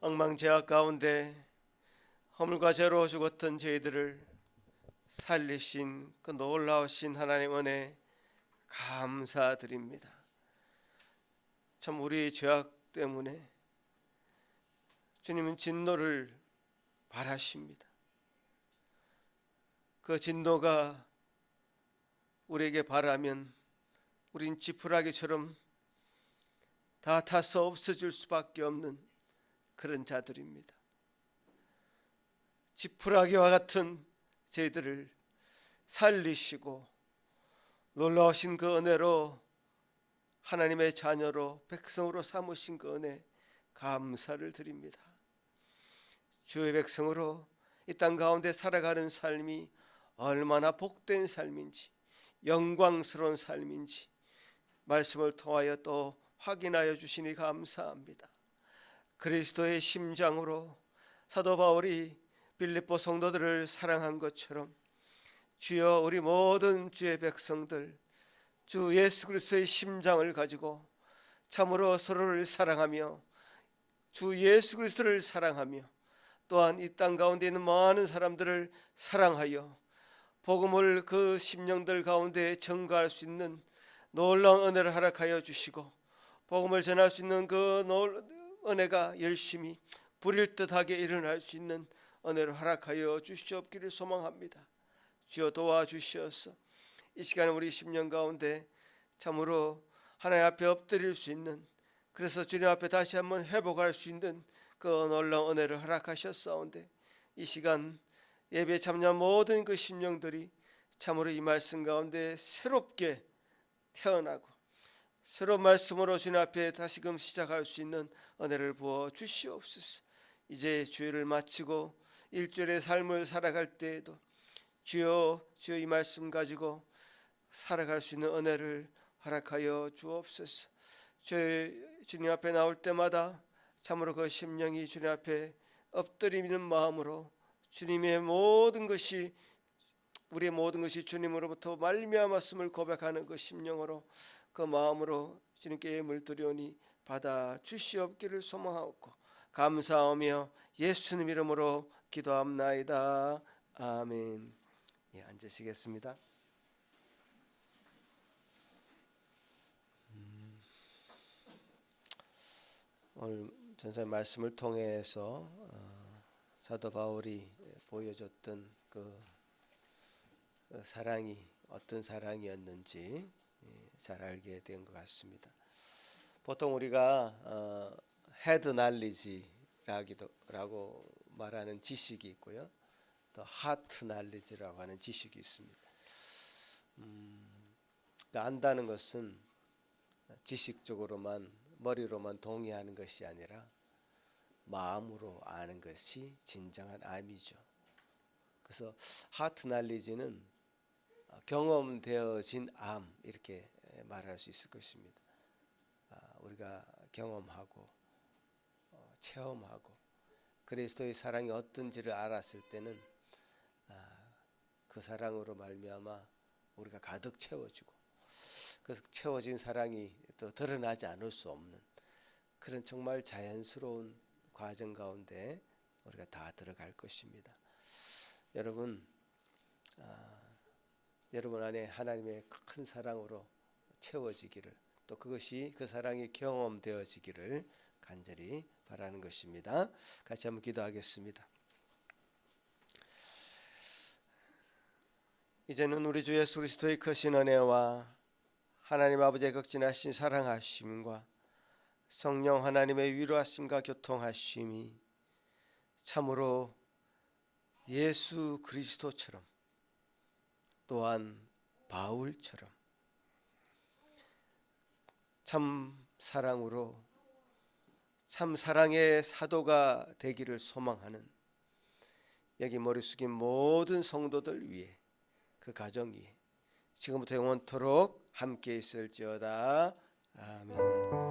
엉망제약 가운데 허물과 죄로 죽었던 저희들을 살리신 그 놀라우신 하나님 은혜 감사드립니다. 참 우리 죄악 때문에 주님은 진노를 바라십니다. 그 진노가 우리에게 바라면 우린 지푸라기처럼 다 타서 없어질 수밖에 없는 그런 자들입니다. 지푸라기와 같은 저희들을 살리시고 놀라우신 그 은혜로 하나님의 자녀로 백성으로 삼으신 그 은혜 감사를 드립니다. 주의 백성으로 이 땅 가운데 살아가는 삶이 얼마나 복된 삶인지 영광스러운 삶인지 말씀을 통하여 또 확인하여 주시니 감사합니다. 그리스도의 심장으로 사도 바울이 빌립보 성도들을 사랑한 것처럼 주여 우리 모든 주의 백성들 주 예수 그리스도의 심장을 가지고 참으로 서로를 사랑하며 주 예수 그리스도를 사랑하며 또한 이 땅 가운데 있는 많은 사람들을 사랑하여 복음을 그 심령들 가운데 전가할 수 있는 놀라운 은혜를 허락하여 주시고 복음을 전할 수 있는 그 은혜가 열심히 불일 듯하게 일어날 수 있는 은혜를 허락하여 주시옵기를 소망합니다. 주여 도와주시어서 이 시간에 우리 심령 가운데 참으로 하나님 앞에 엎드릴 수 있는 그래서 주님 앞에 다시 한번 회복할 수 있는 그 놀라운 은혜를 허락하셨사온데 이 시간 예배에 참여한 모든 그 심령들이 참으로 이 말씀 가운데 새롭게 태어나고 새로운 말씀으로 주님 앞에 다시금 시작할 수 있는 은혜를 부어 주시옵소서. 이제 주일을 마치고 일주일의 삶을 살아갈 때에도 주여 이 말씀 가지고 살아갈 수 있는 은혜를 허락하여 주옵소서. 주님 앞에 나올 때마다 참으로 그 심령이 주님 앞에 엎드리는 마음으로 주님의 모든 것이 우리의 모든 것이 주님으로부터 말미암았음을 고백하는 그 심령으로 그 마음으로 주님께 물드리오니 받아 주시옵기를 소망하옵고 감사하며 예수님 이름으로 기도합나이다. 아멘. 예, 앉으시겠습니다. 오늘 전사의 말씀을 통해서 사도 바울이 보여줬던 그 사랑이 어떤 사랑이었는지 잘 알게 된 것 같습니다. 보통 우리가 헤드 날리지라고 말하는 지식이 있고요, 또 하트 날리지라고 하는 지식이 있습니다. 안다는 것은 지식적으로만 머리로만 동의하는 것이 아니라 마음으로 아는 것이 진정한 암이죠. 그래서 하트 날리지는 경험되어진 암 이렇게 말할 수 있을 것입니다. 우리가 경험하고 체험하고 그리스도의 사랑이 어떤지를 알았을 때는 그 사랑으로 말미암아 우리가 가득 채워지고 그 채워진 사랑이 또 드러나지 않을 수 없는 그런 정말 자연스러운 과정 가운데 우리가 다 들어갈 것입니다. 여러분 안에 하나님의 큰 사랑으로 채워지기를 또 그것이 그 사랑이 경험되어지기를 간절히 바라는 것입니다. 같이 한번 기도하겠습니다. 이제는 우리 주 예수 그리스도의 크신 은혜와 하나님 아버지의 극진하신 사랑하심과 성령 하나님의 위로하심과 교통하심이 참으로 예수 그리스도처럼 또한 바울처럼 참 사랑으로 참 사랑의 사도가 되기를 소망하는 여기 머리 숙인 모든 성도들 위해 그 가정 위에 지금부터 영원토록 함께 있을지어다. 아멘.